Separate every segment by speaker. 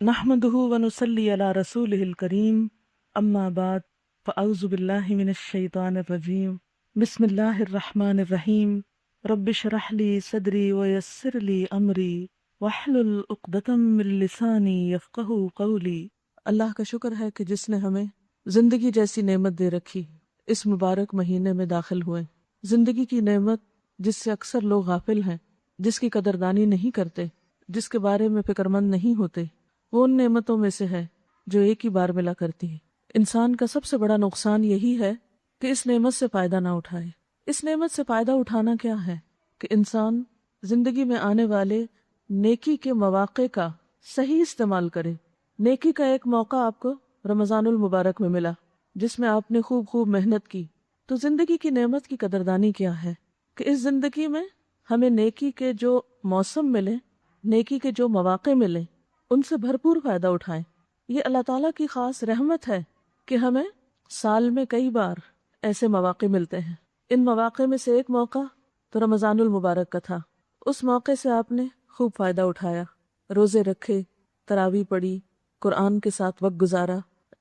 Speaker 1: نحمده ونصلي على رسوله الكريم اما بعد فاعوذ بالله من الشيطان الرجيم بسم الله الرحمن الرحيم رب اشرح لي صدري ويسر لي امري واحلل عقدة من لساني يفقهوا قولي۔ اللہ کا شکر ہے کہ جس نے ہمیں زندگی جیسی نعمت دے رکھی، اس مبارک مہینے میں داخل ہوئے۔ زندگی کی نعمت جس سے اکثر لوگ غافل ہیں، جس کی قدردانی نہیں کرتے، جس کے بارے میں فکرمند نہیں ہوتے، وہ ان نعمتوں میں سے ہے جو ایک ہی بار ملا کرتی ہے۔ انسان کا سب سے بڑا نقصان یہی ہے کہ اس نعمت سے فائدہ نہ اٹھائے۔ اس نعمت سے فائدہ اٹھانا کیا ہے کہ انسان زندگی میں آنے والے نیکی کے مواقع کا صحیح استعمال کرے۔ نیکی کا ایک موقع آپ کو رمضان المبارک میں ملا، جس میں آپ نے خوب محنت کی، تو زندگی کی نعمت کی قدردانی کیا ہے کہ اس زندگی میں ہمیں نیکی کے جو موسم ملے، نیکی کے جو مواقع ملے، ان سے بھرپور فائدہ اٹھائیں۔ یہ اللہ تعالیٰ کی خاص رحمت ہے کہ ہمیں سال میں کئی بار ایسے مواقع ملتے ہیں۔ ان مواقع میں سے ایک موقع تو رمضان المبارک کا تھا۔ اس موقع سے آپ نے خوب فائدہ اٹھایا، روزے رکھے، تراویح پڑھی، قرآن کے ساتھ وقت گزارا،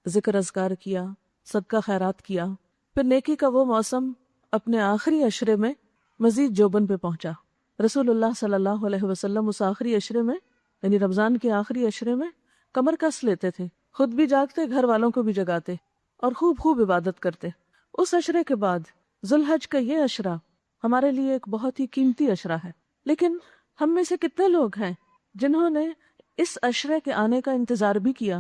Speaker 1: ذکر اذکار کیا، صدقہ خیرات کیا۔ پھر نیکی کا وہ موسم اپنے آخری عشرے میں مزید جوبن پہ پہنچا۔ رسول اللہ صلی اللہ علیہ وسلم اس آخری عشرے میں، یعنی رمضان کے آخری عشرے میں کمر کس لیتے تھے، خود بھی جاگتے، گھر والوں کو بھی جگاتے اور خوب عبادت کرتے۔ اس عشرے کے بعد ذوالحج کا یہ عشرہ ہمارے لیے ایک بہت ہی قیمتی عشرہ ہے، لیکن ہم میں سے کتنے لوگ ہیں جنہوں نے اس عشرے کے آنے کا انتظار بھی کیا،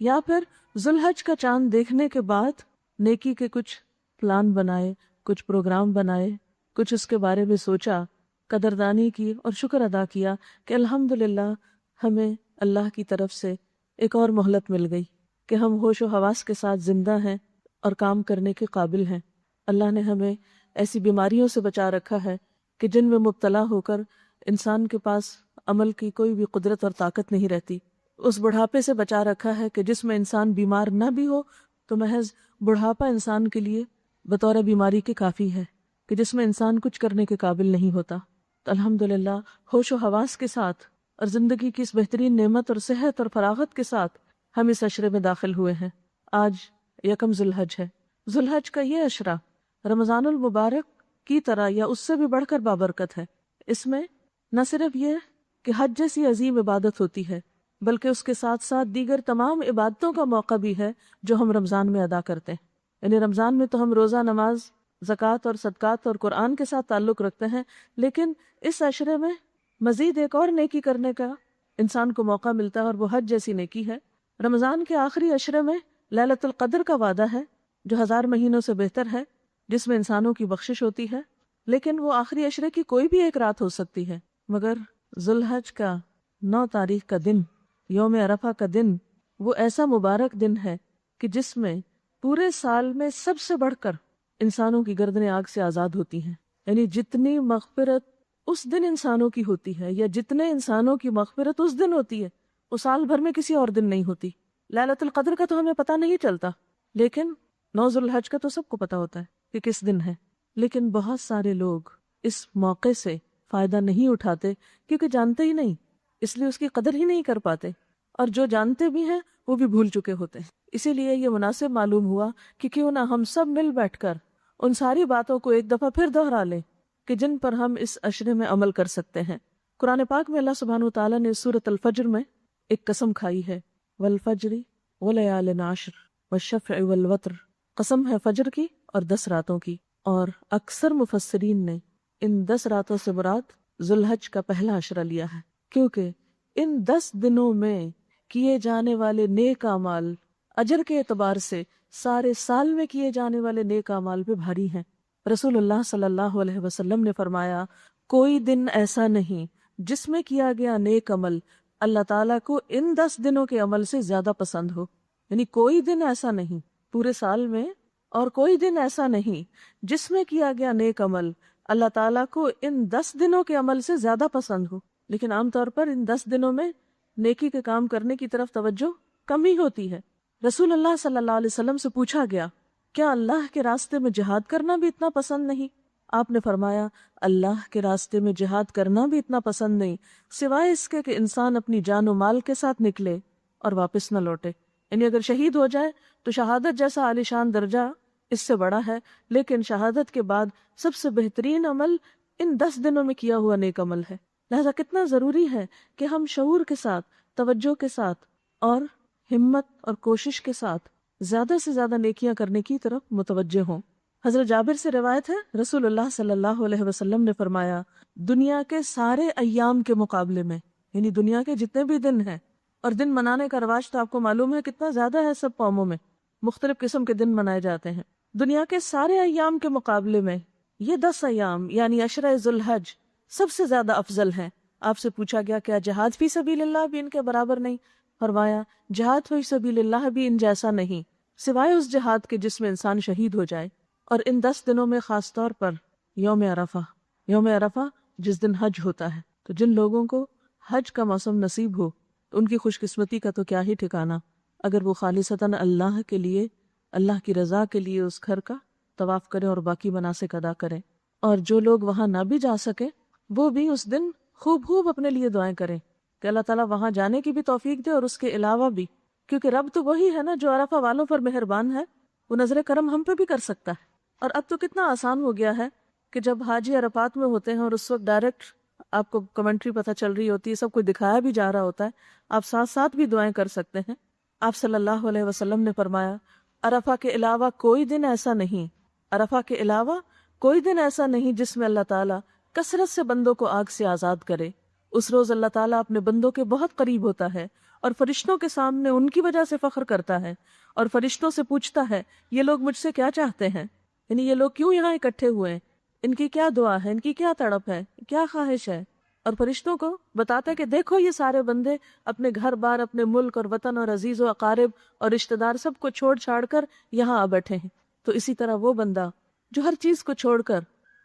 Speaker 1: یا پھر ذوالحج کا چاند دیکھنے کے بعد نیکی کے کچھ پلان بنائے، کچھ پروگرام بنائے، کچھ اس کے بارے میں سوچا، قدردانی کی اور شکر ادا کیا کہ الحمدللہ ہمیں اللہ کی طرف سے ایک اور مہلت مل گئی کہ ہم ہوش و حواس کے ساتھ زندہ ہیں اور کام کرنے کے قابل ہیں۔ اللہ نے ہمیں ایسی بیماریوں سے بچا رکھا ہے کہ جن میں مبتلا ہو کر انسان کے پاس عمل کی کوئی بھی قدرت اور طاقت نہیں رہتی۔ اس بڑھاپے سے بچا رکھا ہے کہ جس میں انسان بیمار نہ بھی ہو تو محض بڑھاپا انسان کے لیے بطور بیماری کے کافی ہے، کہ جس میں انسان کچھ کرنے کے قابل نہیں ہوتا۔ تو الحمدللہ ہوش و حواس کے ساتھ اور زندگی کی اس بہترین نعمت اور صحت اور فراغت کے ساتھ ہم اس عشرے میں داخل ہوئے ہیں۔ آج یکم ذوالحج ہے۔ ذوالحج کا یہ عشرہ رمضان المبارک کی طرح یا اس سے بھی بڑھ کر بابرکت ہے۔ اس میں نہ صرف یہ کہ حج جیسی عظیم عبادت ہوتی ہے، بلکہ اس کے ساتھ ساتھ دیگر تمام عبادتوں کا موقع بھی ہے جو ہم رمضان میں ادا کرتے ہیں۔ یعنی رمضان میں تو ہم روزہ، نماز، زکوٰۃ اور صدقات اور قرآن کے ساتھ تعلق رکھتے ہیں، لیکن اس عشرے میں مزید ایک اور نیکی کرنے کا انسان کو موقع ملتا ہے، اور وہ حج جیسی نیکی ہے۔ رمضان کے آخری عشرے میں لیلۃ القدر کا وعدہ ہے جو 1000 مہینوں سے بہتر ہے، جس میں انسانوں کی بخشش ہوتی ہے، لیکن وہ آخری عشرے کی کوئی بھی ایک رات ہو سکتی ہے۔ مگر ذوالحج کا 9 تاریخ کا دن، یوم عرفہ کا دن، وہ ایسا مبارک دن ہے کہ جس میں پورے سال میں سب سے بڑھ کر انسانوں کی گردنیں آگ سے آزاد ہوتی ہیں۔ یعنی جتنی مغفرت اس دن انسانوں کی ہوتی ہے، یا جتنے انسانوں کی مغفرت اس دن ہوتی ہے، وہ سال بھر میں کسی اور دن نہیں ہوتی۔ لیلۃ القدر کا تو ہمیں پتہ نہیں چلتا، لیکن 9 ذوالحج کا تو سب کو پتہ ہوتا ہے کہ کس دن ہے۔ لیکن بہت سارے لوگ اس موقع سے فائدہ نہیں اٹھاتے کیونکہ جانتے ہی نہیں، اس لیے اس کی قدر ہی نہیں کر پاتے، اور جو جانتے بھی ہیں وہ بھی بھول چکے ہوتے ہیں۔ اسی لیے یہ مناسب معلوم ہوا کہ کیوں نہ ہم سب مل بیٹھ کر ان ساری باتوں کو ایک دفعہ پھر دہرا لیں کہ جن پر ہم اس عشرے میں عمل کر سکتے ہیں۔ قرآن پاک میں اللہ سبحانہ وتعالیٰ نے سورۃ الفجر میں ایک قسم کھائی ہے، والفجر وليال عشر والشفع والوتر، قسم ہے فجر کی اور 10 راتوں کی۔ اور اکثر مفسرین نے ان 10 راتوں سے مراد ذوالحج کا پہلا عشرہ لیا ہے، کیونکہ ان 10 دنوں میں کیے جانے والے نیک اعمال اجر کے اعتبار سے سارے سال میں کیے جانے والے نیک اعمال پہ بھاری ہیں۔ رسول اللہ صلی اللہ علیہ وسلم نے فرمایا، کوئی دن ایسا نہیں جس میں کیا گیا نیک عمل اللہ تعالیٰ کو ان 10 دنوں کے عمل سے زیادہ پسند ہو۔ یعنی کوئی دن ایسا نہیں پورے سال میں، اور کوئی دن ایسا نہیں جس میں کیا گیا نیک عمل اللہ تعالیٰ کو ان 10 دنوں کے عمل سے زیادہ پسند ہو۔ لیکن عام طور پر ان 10 دنوں میں نیکی کے کام کرنے کی طرف توجہ کم ہی ہوتی ہے۔ رسول اللہ صلی اللہ علیہ وسلم سے پوچھا گیا، کیا اللہ کے راستے میں جہاد کرنا بھی اتنا پسند نہیں؟ آپ نے فرمایا، اللہ کے راستے میں جہاد کرنا بھی اتنا پسند نہیں، سوائے اس کے کہ انسان اپنی جان و مال کے ساتھ نکلے اور واپس نہ لوٹے. یعنی اگر شہید ہو جائے تو شہادت جیسا عالیشان درجہ اس سے بڑا ہے، لیکن شہادت کے بعد سب سے بہترین عمل ان 10 دنوں میں کیا ہوا نیک عمل ہے. لہذا کتنا ضروری ہے کہ ہم شعور کے ساتھ، توجہ کے ساتھ اور ہمت اور کوشش کے ساتھ زیادہ سے زیادہ نیکیاں کرنے کی طرف متوجہ ہوں. حضرت جابر سے روایت ہے، رسول اللہ صلی اللہ علیہ وسلم نے فرمایا، دنیا کے سارے ایام کے مقابلے میں، یعنی دنیا کے جتنے بھی دن ہیں، اور دن منانے کا رواج تو آپ کو معلوم ہے کتنا زیادہ ہے، سب قوموں میں مختلف قسم کے دن منائے جاتے ہیں. دنیا کے سارے ایام کے مقابلے میں یہ 10 ایام یعنی عشرہ ذو الحج سب سے زیادہ افضل ہیں. آپ سے پوچھا گیا کیا جہاد فی سبیل اللہ بھی ان کے برابر نہیں؟ فرمایا جہاد فی سبیل اللہ بھی ان جیسا نہیں، سوائے اس جہاد کے جس میں انسان شہید ہو جائے. اور ان 10 دنوں میں خاص طور پر یوم عرفہ جس دن حج ہوتا ہے، تو جن لوگوں کو حج کا موسم نصیب ہو ان کی خوش قسمتی کا تو کیا ہی ٹھکانہ، اگر وہ خالصتاً اللہ کے لیے، اللہ کی رضا کے لیے اس گھر کا طواف کریں اور باقی مناسک ادا کریں. اور جو لوگ وہاں نہ بھی جا سکے وہ بھی اس دن خوب اپنے لیے دعائیں کریں کہ اللہ تعالیٰ وہاں جانے کی بھی توفیق دے، اور اس کے علاوہ بھی، کیونکہ رب تو وہی ہے نا جو عرفہ والوں پر مہربان ہے، وہ نظر کرم ہم پہ بھی کر سکتا ہے. اور اب تو کتنا آسان ہو گیا ہے کہ جب حاجی عرفات میں ہوتے ہیں اور اس وقت ڈائریکٹ آپ کو کمنٹری پتہ چل رہی ہوتی ہے، سب کچھ دکھایا بھی جا رہا ہوتا ہے، آپ ساتھ ساتھ بھی دعائیں کر سکتے ہیں. آپ صلی اللہ علیہ وسلم نے فرمایا عرفہ کے علاوہ کوئی دن ایسا نہیں جس میں اللہ تعالیٰ کثرت سے بندوں کو آگ سے آزاد کرے. اس روز اللہ تعالیٰ اپنے بندوں کے بہت قریب ہوتا ہے اور فرشتوں کے سامنے ان کی وجہ سے فخر کرتا ہے، اور فرشتوں سے پوچھتا ہے یہ لوگ مجھ سے کیا چاہتے ہیں، یعنی یہ لوگ کیوں یہاں اکٹھے ہوئے ہیں، ان کی کیا دعا ہے، ان کی کیا تڑپ ہے، کیا خواہش ہے. اور فرشتوں کو بتاتا ہے کہ دیکھو یہ سارے بندے اپنے گھر بار، اپنے ملک اور وطن اور عزیز و اقارب اور رشتہ دار سب کو چھوڑ چھاڑ کر یہاں آ بیٹھے ہیں. تو اسی طرح وہ بندہ جو ہر چیز کو چھوڑ کر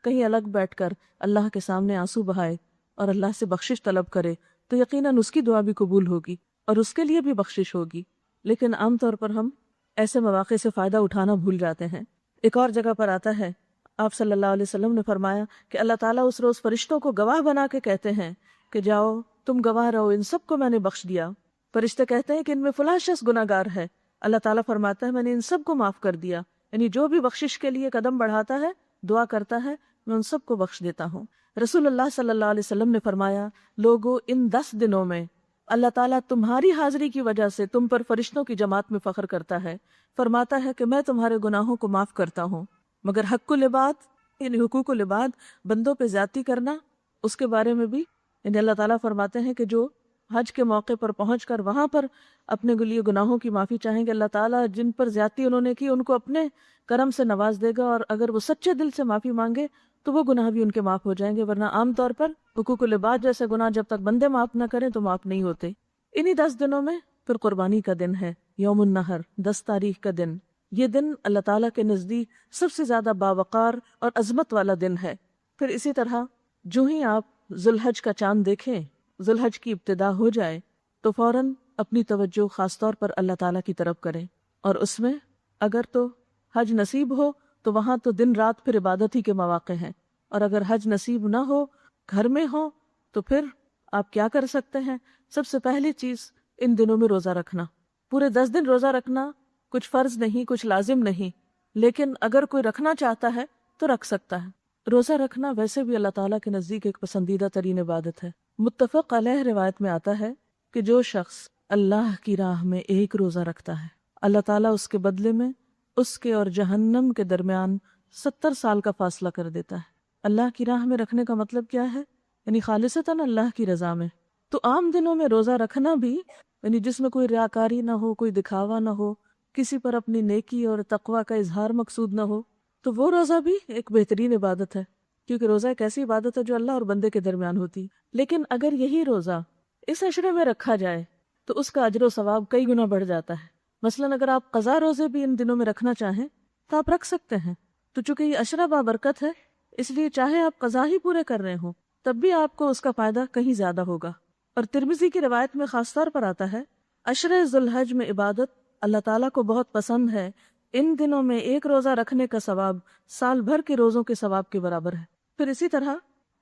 Speaker 1: کہیں الگ بیٹھ کر اللہ کے سامنے آنسو بہائے اور اللہ سے بخشش طلب کرے، تو یقیناً اس کی دعا بھی قبول ہوگی اور اس کے لیے بھی بخشش ہوگی. لیکن عام طور پر ہم ایسے مواقع سے فائدہ اٹھانا بھول جاتے ہیں. ایک اور جگہ پر آتا ہے، آپ صلی اللہ علیہ وسلم نے فرمایا کہ اللہ تعالیٰ اس روز فرشتوں کو گواہ بنا کے کہتے ہیں کہ جاؤ تم گواہ رہو، ان سب کو میں نے بخش دیا. فرشتے کہتے ہیں کہ ان میں فلاں شخص گناہ گار ہے، اللہ تعالیٰ فرماتا ہے میں نے ان سب کو معاف کر دیا. یعنی جو بھی بخشش کے لیے قدم بڑھاتا ہے، دعا کرتا ہے، میں ان سب کو بخش دیتا ہوں. رسول اللہ صلی اللہ علیہ وسلم نے فرمایا لوگو ان 10 دنوں میں اللہ تعالیٰ تمہاری حاضری کی وجہ سے تم پر فرشتوں کی جماعت میں فخر کرتا ہے، فرماتا ہے کہ میں تمہارے گناہوں کو معاف کرتا ہوں. مگر حق العباد یعنی حقوق العباد، بندوں پہ زیادتی کرنا، اس کے بارے میں بھی یعنی اللہ تعالیٰ فرماتے ہیں کہ جو حج کے موقع پر پہنچ کر وہاں پر اپنے لیے گناہوں کی معافی چاہیں گے، اللہ تعالیٰ جن پر زیادتی انہوں نے کی ان کو اپنے کرم سے نواز دے گا، اور اگر وہ سچے دل سے معافی مانگے تو وہ گناہ بھی ان کے معاف ہو جائیں گے. ورنہ عام طور پر حقوق العباد جیسے گناہ جب تک بندے معاف نہ کریں تو معاف نہیں ہوتے. انہی 10 دنوں میں پھر قربانی کا دن ہے، یوم النحر، 10 تاریخ کا دن. یہ دن اللہ تعالیٰ کے نزدیک سب سے زیادہ باوقار اور عظمت والا دن ہے. پھر اسی طرح جو ہی آپ ذوالحج کا چاند دیکھیں، ذوالحج کی ابتدا ہو جائے تو فوراً اپنی توجہ خاص طور پر اللہ تعالیٰ کی طرف کریں. اور اس میں اگر تو حج نصیب ہو تو وہاں تو دن رات پھر عبادت ہی کے مواقع ہیں، اور اگر حج نصیب نہ ہو، گھر میں ہو، تو پھر آپ کیا کر سکتے ہیں؟ سب سے پہلی چیز ان دنوں میں روزہ رکھنا. پورے 10 دن روزہ رکھنا کچھ فرض نہیں، کچھ لازم نہیں، لیکن اگر کوئی رکھنا چاہتا ہے تو رکھ سکتا ہے. روزہ رکھنا ویسے بھی اللہ تعالیٰ کے نزدیک ایک پسندیدہ ترین عبادت ہے. متفق علیہ روایت میں آتا ہے کہ جو شخص اللہ کی راہ میں ایک روزہ رکھتا ہے، اللہ تعالیٰ اس کے بدلے میں اس کے اور جہنم کے درمیان 70 سال کا فاصلہ کر دیتا ہے. اللہ کی راہ میں رکھنے کا مطلب کیا ہے؟ یعنی خالصتاً اللہ کی رضا میں. تو عام دنوں میں روزہ رکھنا بھی، یعنی جس میں کوئی ریاکاری نہ ہو، کوئی دکھاوا نہ ہو، کسی پر اپنی نیکی اور تقوی کا اظہار مقصود نہ ہو، تو وہ روزہ بھی ایک بہترین عبادت ہے، کیونکہ روزہ ایک ایسی عبادت ہے جو اللہ اور بندے کے درمیان ہوتی. لیکن اگر یہی روزہ اس عشرے میں رکھا جائے تو اس کا اجر و ثواب کئی گنا بڑھ جاتا ہے. مثلاً اگر آپ قضا روزے بھی ان دنوں میں رکھنا چاہیں تو آپ رکھ سکتے ہیں. تو چونکہ یہ عشرہ بابرکت ہے، اس لیے چاہے آپ قضا ہی پورے کر رہے ہوں تب بھی آپ کو اس کا فائدہ کہیں زیادہ ہوگا. اور ترمذی کی روایت میں خاص طور پر آتا ہے عشرہ ذوالحج میں عبادت اللہ تعالیٰ کو بہت پسند ہے. ان دنوں میں ایک روزہ رکھنے کا ثواب سال بھر کے روزوں کے ثواب کے برابر ہے. پھر اسی طرح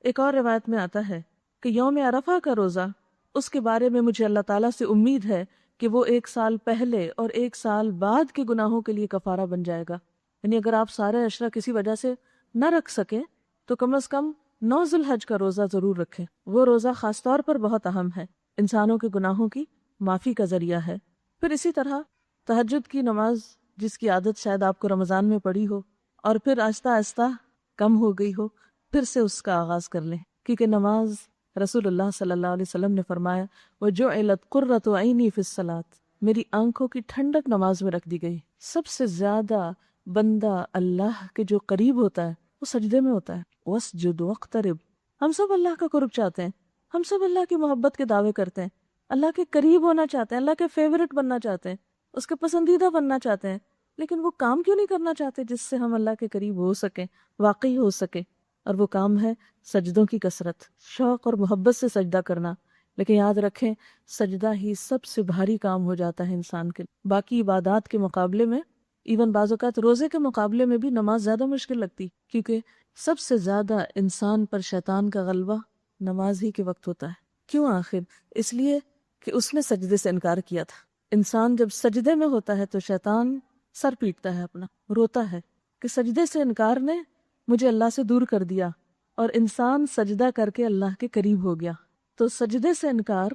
Speaker 1: ایک اور روایت میں آتا ہے کہ یوم عرفہ کا روزہ، اس کے بارے میں مجھے اللہ تعالیٰ سے امید ہے کہ وہ 1 سال پہلے اور 1 سال بعد کے گناہوں کے لیے کفارہ بن جائے گا. یعنی اگر آپ سارے عشرہ کسی وجہ سے نہ رکھ سکیں تو کم از کم 9 ذی الحج کا روزہ ضرور رکھیں. وہ روزہ خاص طور پر بہت اہم ہے، انسانوں کے گناہوں کی معافی کا ذریعہ ہے. پھر اسی طرح تہجد کی نماز جس کی عادت شاید آپ کو رمضان میں پڑی ہو اور پھر آہستہ آہستہ کم ہو گئی ہو، پھر سے اس کا آغاز کر لیں، کیونکہ نماز رسول اللہ صلی اللہ علیہ وسلم نے فرمایا وَجُعِلَتْ قُرَّةُ عَيْنِي فِي الصَّلَاةِ، میری آنکھوں کی ٹھنڈک نماز میں رکھ دی گئی. سب سے زیادہ بندہ اللہ کے جو قریب ہوتا ہے وہ سجدے میں ہوتا ہے. وَاسْجُدْ وَاقْتَرِبْ، ہم سب اللہ کا قرب چاہتے ہیں، ہم سب اللہ کی محبت کے دعوے کرتے ہیں، اللہ کے قریب ہونا چاہتے ہیں، اللہ کے فیورٹ بننا چاہتے ہیں، اس کے پسندیدہ بننا چاہتے ہیں، لیکن وہ کام کیوں نہیں کرنا چاہتے جس سے ہم اللہ کے قریب ہو سکیں، واقعی ہو سکے؟ اور وہ کام ہے سجدوں کی کثرت، شوق اور محبت سے سجدہ کرنا. لیکن یاد رکھیں سجدہ ہی سب سے بھاری کام ہو جاتا ہے انسان کے باقی عبادات کے مقابلے میں. ایون بعض اوقات روزے کے مقابلے میں بھی نماز زیادہ مشکل لگتی، کیونکہ سب سے زیادہ انسان پر شیطان کا غلبہ نماز ہی کے وقت ہوتا ہے. کیوں آخر؟ اس لیے کہ اس نے سجدے سے انکار کیا تھا. انسان جب سجدے میں ہوتا ہے تو شیطان سر پیٹتا ہے اپنا، روتا ہے کہ سجدے سے انکار نے مجھے اللہ سے دور کر دیا، اور انسان سجدہ کر کے اللہ کے قریب ہو گیا. تو سجدے سے انکار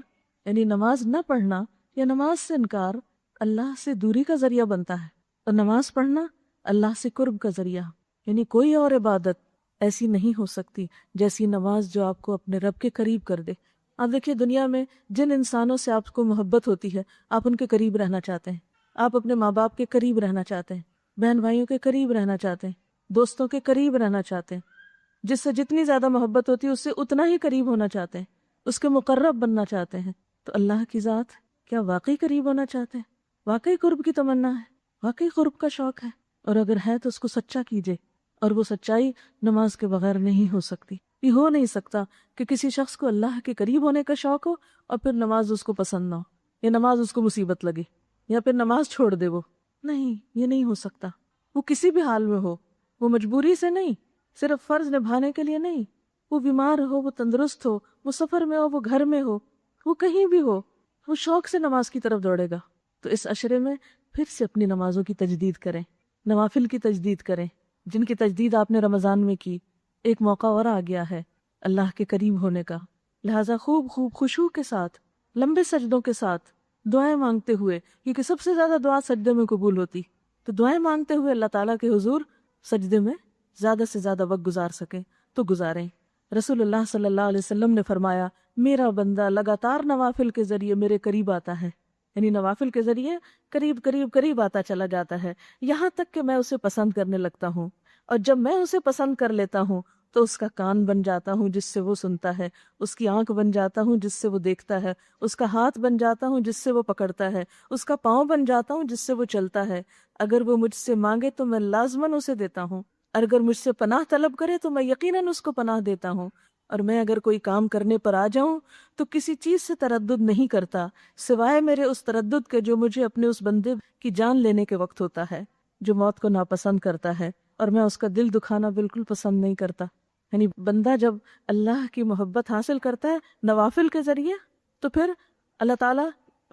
Speaker 1: یعنی نماز نہ پڑھنا یا نماز سے انکار اللہ سے دوری کا ذریعہ بنتا ہے، اور نماز پڑھنا اللہ سے قرب کا ذریعہ. یعنی کوئی اور عبادت ایسی نہیں ہو سکتی جیسی نماز جو آپ کو اپنے رب کے قریب کر دے. آپ دیکھیے دنیا میں جن انسانوں سے آپ کو محبت ہوتی ہے آپ ان کے قریب رہنا چاہتے ہیں، آپ اپنے ماں باپ کے قریب رہنا چاہتے ہیں، بہن بھائیوں کے قریب رہنا چاہتے ہیں، دوستوں کے قریب رہنا چاہتے ہیں. جس سے جتنی زیادہ محبت ہوتی ہے اس سے اتنا ہی قریب ہونا چاہتے ہیں، اس کے مقرب بننا چاہتے ہیں. تو اللہ کی ذات کیا واقعی قریب ہونا چاہتے ہیں؟ واقعی قرب کی تمنا ہے، واقعی قرب کا شوق ہے؟ اور اگر ہے تو اس کو سچا کیجئے. اور وہ سچائی نماز کے بغیر نہیں ہو سکتی. یہ ہو نہیں سکتا کہ کسی شخص کو اللہ کے قریب ہونے کا شوق ہو اور پھر نماز اس کو پسند نہ ہو، یا نماز اس کو مصیبت لگے، یا پھر نماز چھوڑ دے. وہ نہیں، یہ نہیں ہو سکتا. وہ کسی بھی حال میں ہو، وہ مجبوری سے نہیں، صرف فرض نبھانے کے لیے نہیں، وہ بیمار ہو، وہ تندرست ہو، وہ سفر میں ہو، وہ گھر میں ہو، وہ کہیں بھی ہو، وہ شوق سے نماز کی طرف دوڑے گا. تو اس عشرے میں پھر سے اپنی نمازوں کی تجدید کریں، نوافل کی تجدید کریں جن کی تجدید آپ نے رمضان میں کی. ایک موقع اور آ گیا ہے اللہ کے قریب ہونے کا، لہٰذا خوب خشوع کے ساتھ، لمبے سجدوں کے ساتھ دعائیں مانگتے ہوئے، کیونکہ سب سے زیادہ دعا سجدے میں قبول ہوتی، تو دعائیں مانگتے ہوئے اللہ تعالیٰ کے حضور سجدے میں زیادہ سے زیادہ وقت گزار سکیں تو گزاریں. رسول اللہ صلی اللہ علیہ وسلم نے فرمایا میرا بندہ لگاتار نوافل کے ذریعے میرے قریب آتا ہے، یعنی نوافل کے ذریعے قریب قریب قریب آتا چلا جاتا ہے، یہاں تک کہ میں اسے پسند کرنے لگتا ہوں. اور جب میں اسے پسند کر لیتا ہوں تو اس کا کان بن جاتا ہوں جس سے وہ سنتا ہے، اس کی آنکھ بن جاتا ہوں جس سے وہ دیکھتا ہے، اس کا ہاتھ بن جاتا ہوں جس سے وہ پکڑتا ہے، اس کا پاؤں بن جاتا ہوں جس سے وہ چلتا ہے. اگر وہ مجھ سے مانگے تو میں لازماً اسے دیتا ہوں، اور اگر مجھ سے پناہ طلب کرے تو میں یقیناً اس کو پناہ دیتا ہوں. اور میں اگر کوئی کام کرنے پر آ جاؤں تو کسی چیز سے تردد نہیں کرتا سوائے میرے اس تردد کے جو مجھے اپنے اس بندے کی جان لینے کے وقت ہوتا ہے جو موت کو ناپسند کرتا ہے، اور میں اس کا دل دکھانا بالکل پسند نہیں کرتا. یعنی بندہ جب اللہ کی محبت حاصل کرتا ہے نوافل کے ذریعے تو پھر اللہ تعالیٰ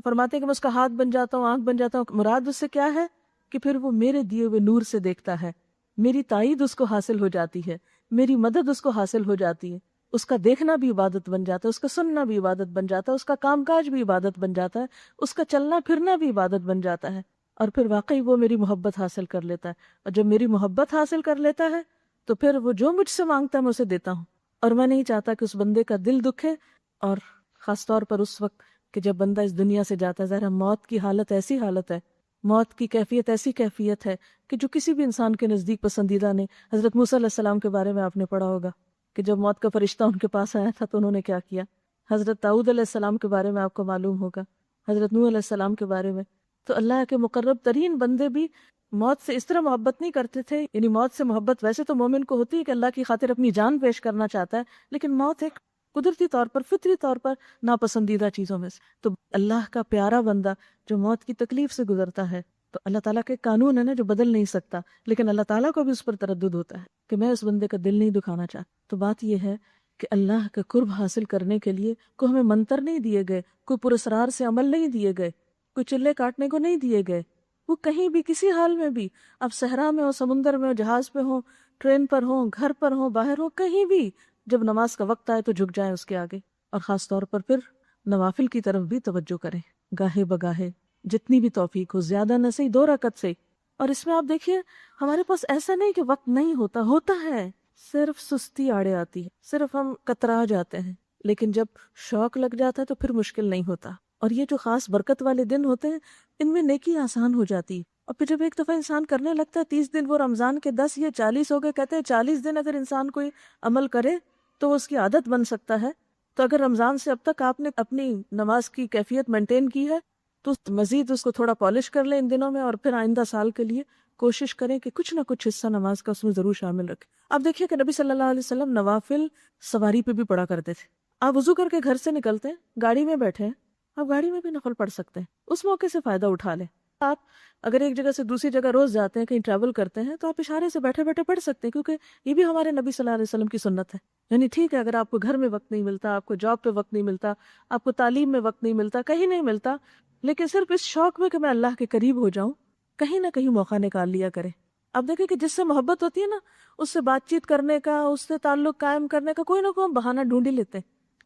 Speaker 1: فرماتے ہیں کہ میں اس کا ہاتھ بن جاتا ہوں، آنکھ بن جاتا ہوں. مراد اس سے کیا ہے کہ پھر وہ میرے دیے ہوئے نور سے دیکھتا ہے، میری تائید اس کو حاصل ہو جاتی ہے، میری مدد اس کو حاصل ہو جاتی ہے. اس کا دیکھنا بھی عبادت بن جاتا ہے، اس کا سننا بھی عبادت بن جاتا ہے، اس کا کام کاج بھی عبادت بن جاتا ہے، اس کا چلنا پھرنا بھی عبادت بن جاتا ہے. اور پھر واقعی وہ میری محبت حاصل کر لیتا ہے، اور جب میری محبت حاصل کر لیتا ہے تو پھر وہ جو مجھ سے مانگتا ہے میں اسے دیتا ہوں. اور میں نہیں چاہتا کہ اس بندے کا دل دکھے، اور خاص طور پر اس وقت کہ جب بندہ اس دنیا سے جاتا ہے. ظاہر موت کی حالت ایسی حالت ہے، موت کی کیفیت ایسی کیفیت ہے کہ جو کسی بھی انسان کے نزدیک پسندیدہ نہیں. حضرت موسیٰ علیہ السلام کے بارے میں آپ نے پڑھا ہوگا کہ جب موت کا فرشتہ ان کے پاس آیا تھا تو انہوں نے کیا کیا. حضرت داؤد علیہ السلام کے بارے میں آپ کو معلوم ہوگا، حضرت نوح علیہ السلام کے بارے میں. تو اللہ کے مقرب ترین بندے بھی موت سے اس طرح محبت نہیں کرتے تھے. یعنی موت سے محبت ویسے تو مومن کو ہوتی ہے کہ اللہ کی خاطر اپنی جان پیش کرنا چاہتا ہے، لیکن موت ایک قدرتی طور پر، فطری طور پر ناپسندیدہ چیزوں میں سے. تو اللہ کا پیارا بندہ جو موت کی تکلیف سے گزرتا ہے تو اللہ تعالیٰ کے قانون ہے نا جو بدل نہیں سکتا، لیکن اللہ تعالیٰ کو بھی اس پر تردد ہوتا ہے کہ میں اس بندے کا دل نہیں دکھانا چاہتا. تو بات یہ ہے کہ اللہ کا قرب حاصل کرنے کے لیے کوئی ہمیں منتر نہیں دیے گئے، کوئی پراسرار سے عمل نہیں دیے گئے، کوئی چلے کاٹنے کو نہیں دیے گئے. وہ کہیں بھی کسی حال میں بھی، اب صحرا میں ہو، سمندر میں ہو، جہاز پہ ہو، ٹرین پر ہو، گھر پر ہو، باہر ہو، کہیں بھی جب نماز کا وقت آئے تو جھک جائیں اس کے آگے. اور خاص طور پر پھر نوافل کی طرف بھی توجہ کریں، گاہے بگاہے جتنی بھی توفیق ہو، زیادہ نہ صحیح 2 رکعت سے. اور اس میں آپ دیکھیے ہمارے پاس ایسا نہیں کہ وقت نہیں ہوتا، ہوتا ہے، صرف سستی آڑے آتی ہے، صرف ہم کترا جاتے ہیں. لیکن جب شوق لگ جاتا ہے تو پھر مشکل نہیں ہوتا. اور یہ جو خاص برکت والے دن ہوتے ہیں ان میں نیکی آسان ہو جاتی ہے. اور پھر جب ایک دفعہ انسان کرنے لگتا ہے 30 دن، وہ رمضان کے 10 یا 40 ہو گئے، کہتے ہیں 40 دن اگر انسان کوئی عمل کرے تو اس کی عادت بن سکتا ہے. تو اگر رمضان سے اب تک آپ نے اپنی نماز کی کیفیت مینٹین کی ہے تو مزید اس کو تھوڑا پالش کر لیں ان دنوں میں، اور پھر آئندہ سال کے لیے کوشش کریں کہ کچھ نہ کچھ حصہ نماز کا اس میں ضرور شامل رکھیں. آپ دیکھیے کہ نبی صلی اللہ علیہ وسلم نوافل سواری پہ بھی پڑھا کرتے تھے. آپ وضو کر کے گھر سے نکلتے ہیں، گاڑی میں بیٹھے ہیں، آپ گاڑی میں بھی نفل پڑھ سکتے ہیں، اس موقع سے فائدہ اٹھا لیں. آپ اگر ایک جگہ سے دوسری جگہ روز جاتے ہیں، کہیں ٹریول کرتے ہیں، تو آپ اشارے سے بیٹھے بیٹھے پڑھ سکتے ہیں، کیونکہ یہ بھی ہمارے نبی صلی اللہ علیہ وسلم کی سنت ہے. یعنی ٹھیک ہے اگر آپ کو گھر میں وقت نہیں ملتا، آپ کو جاب پہ وقت نہیں ملتا، آپ کو تعلیم میں وقت نہیں ملتا، کہیں نہیں ملتا، لیکن صرف اس شوق میں کہ میں اللہ کے قریب ہو جاؤں، کہیں نہ کہیں موقع نکال لیا کرے. اب دیکھیں کہ جس سے محبت ہوتی ہے نا، اس سے بات چیت کرنے کا، اس سے تعلق قائم کرنے کا کوئی نہ کوئی بہانہ ڈھونڈ ہی لیتے،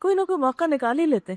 Speaker 1: کوئی نہ کوئی موقع نکال ہی لیتے.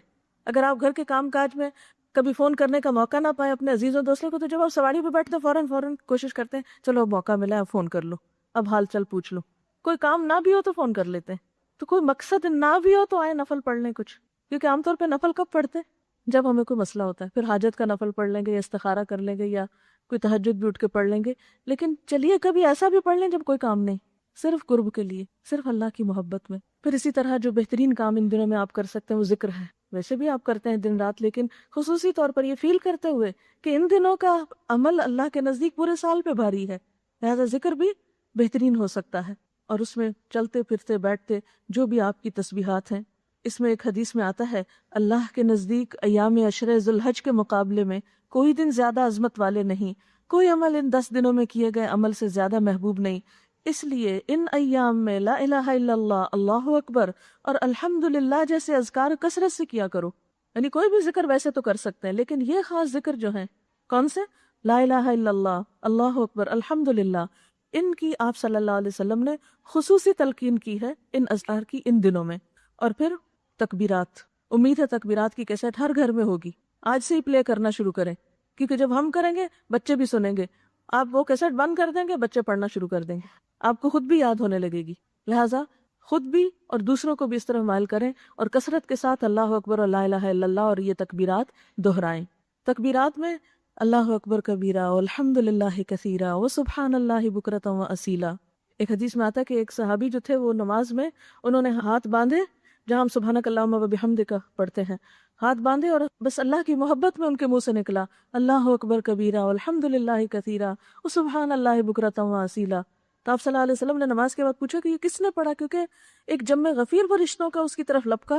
Speaker 1: اگر آپ گھر کے کام کاج میں کبھی فون کرنے کا موقع نہ پائے اپنے عزیزوں دوستوں کو، تو جب آپ سواری پہ بیٹھتے فوراً کوشش کرتے ہیں چلو اب موقع ملا ہے اب فون کر لو، اب حال چل پوچھ لو. کوئی کام نہ بھی ہو تو فون کر لیتے ہیں. تو کوئی مقصد نہ بھی ہو تو آئے نفل پڑھ لیں کچھ، کیونکہ عام طور پہ نفل کب پڑھتے ہیں؟ جب ہمیں کوئی مسئلہ ہوتا ہے، پھر حاجت کا نفل پڑھ لیں گے یا استخارہ کر لیں گے یا کوئی تہجد بھی اٹھ کے پڑھ لیں گے. لیکن چلیے کبھی ایسا بھی پڑھ لیں جب کوئی کام نہیں، صرف قرب کے لیے، صرف اللہ کی محبت میں. پھر اسی طرح جو بہترین کام ان دنوں میں آپ کر سکتے ہیں وہ ذکر ہے. ویسے بھی آپ کرتے ہیں دن رات، لیکن خصوصی طور پر یہ فیل کرتے ہوئے کہ ان دنوں کا عمل اللہ کے نزدیک پورے سال پہ بھاری ہے، لہذا ذکر بھی بہترین ہو سکتا ہے. اور اس میں چلتے پھرتے بیٹھتے جو بھی آپ کی تسبیحات ہیں، اس میں ایک حدیث میں آتا ہے اللہ کے نزدیک ایام عشرہ ذی الحج کے مقابلے میں کوئی دن زیادہ عظمت والے نہیں، کوئی عمل ان 10 دنوں میں کیے گئے عمل سے زیادہ محبوب نہیں. اس لیے ان ایام میں لا الہ الا اللہ، اللہ اکبر اور الحمدللہ جیسے اذکار کثرت سے کیا کرو. یعنی کوئی بھی ذکر ویسے تو کر سکتے ہیں، لیکن یہ خاص ذکر جو ہیں کون سے؟ لا الہ الا اللہ، اللہ اکبر، الحمدللہ، ان کی آپ صلی اللہ علیہ وسلم نے خصوصی تلقین کی ہے ان اذکار کی ان دنوں میں. اور پھر تکبیرات، امید ہے تکبیرات کی کیسٹ ہر گھر میں ہوگی، آج سے ہی پلے کرنا شروع کریں، کیونکہ جب ہم کریں گے بچے بھی سنیں گے. آپ وہ کیسٹ بند کر دیں گے، بچے پڑھنا شروع کر دیں گے، آپ کو خود بھی یاد ہونے لگے گی. لہٰذا خود بھی اور دوسروں کو بھی اس طرح مائل کریں اور کثرت کے ساتھ اللہ اکبر اور لا الہ الا اللہ اور یہ تکبیرات دہرائیں. تکبیرات میں اللہ اکبر کبیرہ والحمد للہ کثیرہ وسبحان اللہ بکرۃ واصیلا. ایک حدیث میں آتا ہے کہ ایک صحابی جو تھے وہ نماز میں انہوں نے ہاتھ باندھے، جہاں ہم سبحانک اللہم وبحمدک پڑھتے ہیں، ہاتھ باندھے اور بس اللہ کی محبت میں ان کے منہ سے نکلا اللہ اکبر کبیرہ والحمد للہ کثیرہ وسبحان اللہ بکرۃ واصیلا. تو آپ صلی اللہ علیہ وسلم نے نماز کے بعد پوچھا کہ یہ کس نے پڑھا، کیونکہ ایک جمع غفیر فرشتوں کا اس کی طرف لپکا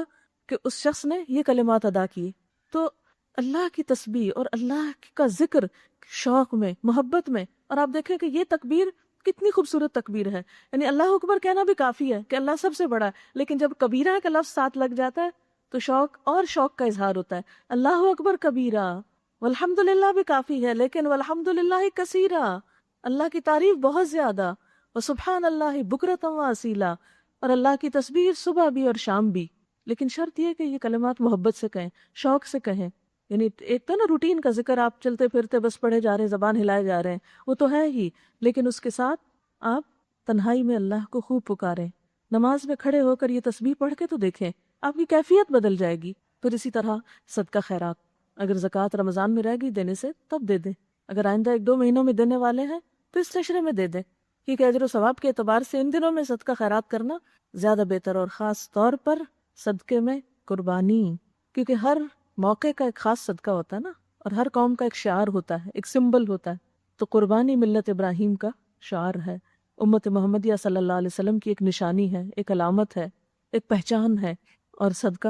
Speaker 1: کہ اس شخص نے یہ کلمات ادا کیے. تو اللہ کی تسبیح اور اللہ کا ذکر شوق میں، محبت میں. اور آپ دیکھیں کہ یہ تکبیر کتنی خوبصورت تکبیر ہے. یعنی اللہ اکبر کہنا بھی کافی ہے کہ اللہ سب سے بڑا ہے، لیکن جب کبیرہ کا لفظ ساتھ لگ جاتا ہے تو شوق اور شوق کا اظہار ہوتا ہے. اللہ اکبر کبیرہ، والحمدللہ بھی کافی ہے، لیکن والحمدللہ کثیرہ، اللہ کی تعریف بہت زیادہ، وسبحان اللہ بکرۃ واصیلا، اور اللہ کی تسبیح صبح بھی اور شام بھی. لیکن شرط یہ کہ یہ کلمات محبت سے کہیں، شوق سے کہیں. یعنی ایک تو نا روٹین کا ذکر آپ چلتے پھرتے بس پڑھے جا رہے ہیں، زبان ہلائے جا رہے ہیں، وہ تو ہے ہی، لیکن اس کے ساتھ آپ تنہائی میں اللہ کو خوب پکاریں. نماز میں کھڑے ہو کر یہ تسبیح پڑھ کے تو دیکھیں، آپ کی کیفیت بدل جائے گی. پھر اسی طرح صدقہ خیرات، اگر زکوٰۃ رمضان میں رہ گئی دینے سے تب دے دیں، اگر آئندہ 1-2 مہینوں میں دینے والے ہیں تو اس عشرے میں دے دیں، کیونکہ اجر و ثواب کے اعتبار سے ان دنوں میں صدقہ خیرات کرنا زیادہ بہتر. اور خاص طور پر صدقے میں قربانی، کیونکہ ہر موقع کا ایک خاص صدقہ ہوتا ہے نا، اور ہر قوم کا ایک شعار ہوتا ہے، ایک سمبل ہوتا ہے. تو قربانی ملت ابراہیم کا شعار ہے، امت محمدیہ صلی اللہ علیہ وسلم کی ایک نشانی ہے، ایک علامت ہے، ایک پہچان ہے. اور صدقہ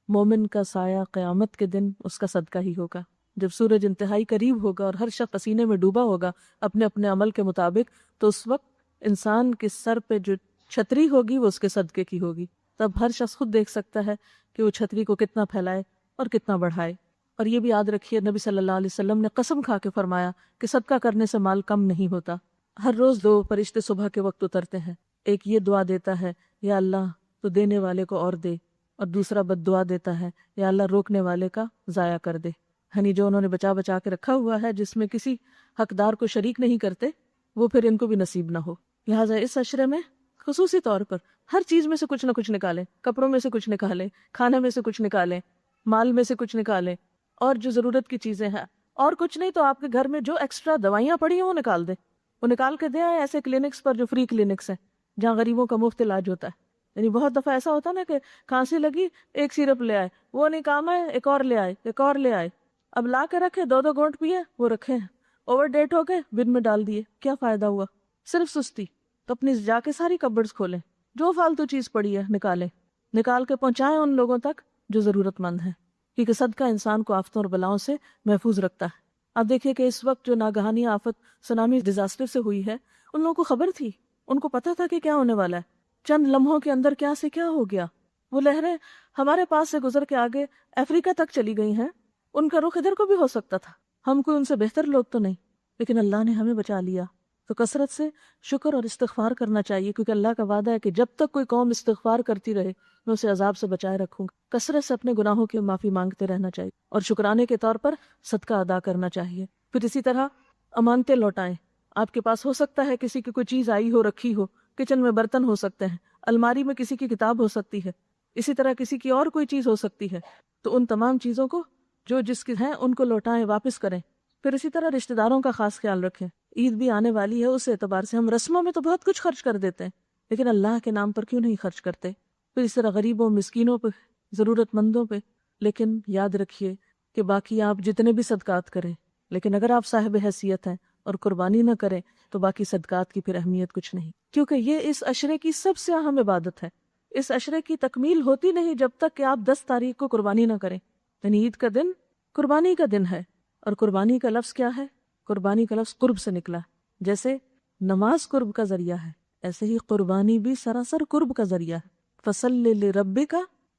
Speaker 1: مومن کا سایہ قیامت کے دن اس کا صدقہ ہی ہوگا، جب سورج انتہائی قریب ہوگا اور ہر شخص پسینے میں ڈوبا ہوگا اپنے اپنے عمل کے مطابق، تو اس وقت انسان کے سر پہ جو چھتری ہوگی وہ اس کے صدقے کی ہوگی. تب ہر شخص خود دیکھ سکتا ہے کہ وہ چھتری کو کتنا پھیلائے اور کتنا بڑھائے. اور یہ بھی یاد رکھیے نبی صلی اللہ علیہ وسلم نے قسم کھا کے فرمایا کہ صدقہ کرنے سے مال کم نہیں ہوتا۔ ہر روز 2 فرشتے صبح کے وقت اترتے ہیں، ایک یہ دعا دیتا ہے یا اللہ تو دینے والے کو اور دے، اور دوسرا بد دعا دیتا ہے یا اللہ روکنے والے کا ضائع کر دے، یعنی جو انہوں نے بچا بچا کے رکھا ہوا ہے جس میں کسی حقدار کو شریک نہیں کرتے وہ پھر ان کو بھی نصیب نہ ہو۔ لہٰذا اس عشرے میں خصوصی طور پر ہر چیز میں سے کچھ نہ کچھ نکالیں، کپڑوں میں سے کچھ نکالیں، کھانے میں سے کچھ نکالیں، مال میں سے کچھ نکالیں، اور جو ضرورت کی چیزیں ہیں، اور کچھ نہیں تو آپ کے گھر میں جو ایکسٹرا دوائیاں پڑی ہیں وہ نکال دیں، وہ نکال کے دیں ایسے کلینکس پر جو فری کلینکس ہیں جہاں غریبوں کا مفت علاج ہوتا ہے۔ یعنی بہت دفعہ ایسا ہوتا ہے نا کہ کھانسی لگی ایک سیرپ لے آئے، وہ نہیں کام ہے ایک اور لے آئے، ایک اور لے آئے، اب لا کے رکھے 2 گھونٹ پیے وہ رکھے ہیں، اوور ڈیٹ ہو گئے بن میں ڈال دیے، کیا فائدہ ہوا؟ صرف سستی۔ تو اپنی جا کے ساری کبرز کھولیں، جو فالتو چیز پڑی ہے نکالیں، نکال کے پہنچائیں ان لوگوں تک جو ضرورت مند ہیں، کیونکہ صدقہ انسان کو آفتوں اور بلاؤں سے محفوظ رکھتا ہے۔ آپ دیکھیے کہ اس وقت جو ناگہانی آفت سونامی ڈیزاسٹر سے ہوئی ہے، ان لوگوں کو خبر تھی، ان کو پتا تھا کہ کیا ہونے والا ہے، چند لمحوں کے اندر کیا سے کیا ہو گیا۔ وہ لہریں ہمارے پاس سے گزر کے آگے افریقہ تک چلی گئی ہیں، ان کا رخ ادھر کو بھی ہو سکتا تھا، ہم کوئی ان سے بہتر لوگ تو نہیں، لیکن اللہ نے ہمیں بچا لیا۔ تو کثرت سے شکر اور استغفار کرنا چاہیے، کیونکہ اللہ کا وعدہ ہے کہ جب تک کوئی قوم استغفار کرتی رہے میں اسے عذاب سے بچائے رکھوں گا۔ کثرت سے اپنے گناہوں کی معافی مانگتے رہنا چاہیے اور شکرانے کے طور پر صدقہ ادا کرنا چاہیے۔ پھر اسی طرح امانتیں لوٹائیں۔ آپ کے پاس ہو سکتا ہے کسی کی کوئی چیز آئی ہو رکھی ہو، کچن میں برتن ہو سکتے ہیں، الماری میں کسی کی کتاب ہو سکتی ہے، اسی طرح کسی کی اور کوئی چیز ہو سکتی ہے، تو ان تمام چیزوں کو جو جس کی ہیں ان کو لوٹائیں، واپس کریں۔ پھر اسی طرح رشتہ داروں کا خاص خیال رکھیں۔ عید بھی آنے والی ہے، اس اعتبار سے ہم رسموں میں تو بہت کچھ خرچ کر دیتے ہیں، لیکن اللہ کے نام پر کیوں نہیں خرچ کرتے؟ پھر اس طرح غریبوں، مسکینوں پہ، ضرورت مندوں پہ۔ لیکن یاد رکھیے کہ باقی آپ جتنے بھی صدقات کریں، لیکن اگر آپ صاحب حیثیت ہیں اور قربانی نہ کریں تو باقی صدقات کی پھر اہمیت کچھ نہیں، کیونکہ یہ اس عشرے کی سب سے اہم عبادت ہے۔ اس عشرے کی تکمیل ہوتی نہیں جب تک کہ آپ 10 تاریخ کو قربانی نہ کریں۔ یعنی عید کا دن قربانی کا دن ہے، اور قربانی کا لفظ کیا ہے؟ قربانی کا لفظ قرب سے نکلا۔ جیسے نماز قرب کا ذریعہ ہے، ایسے ہی قربانی بھی سراسر قرب کا ذریعہ ہے۔ فَصَلِّ لِرَبِّكَ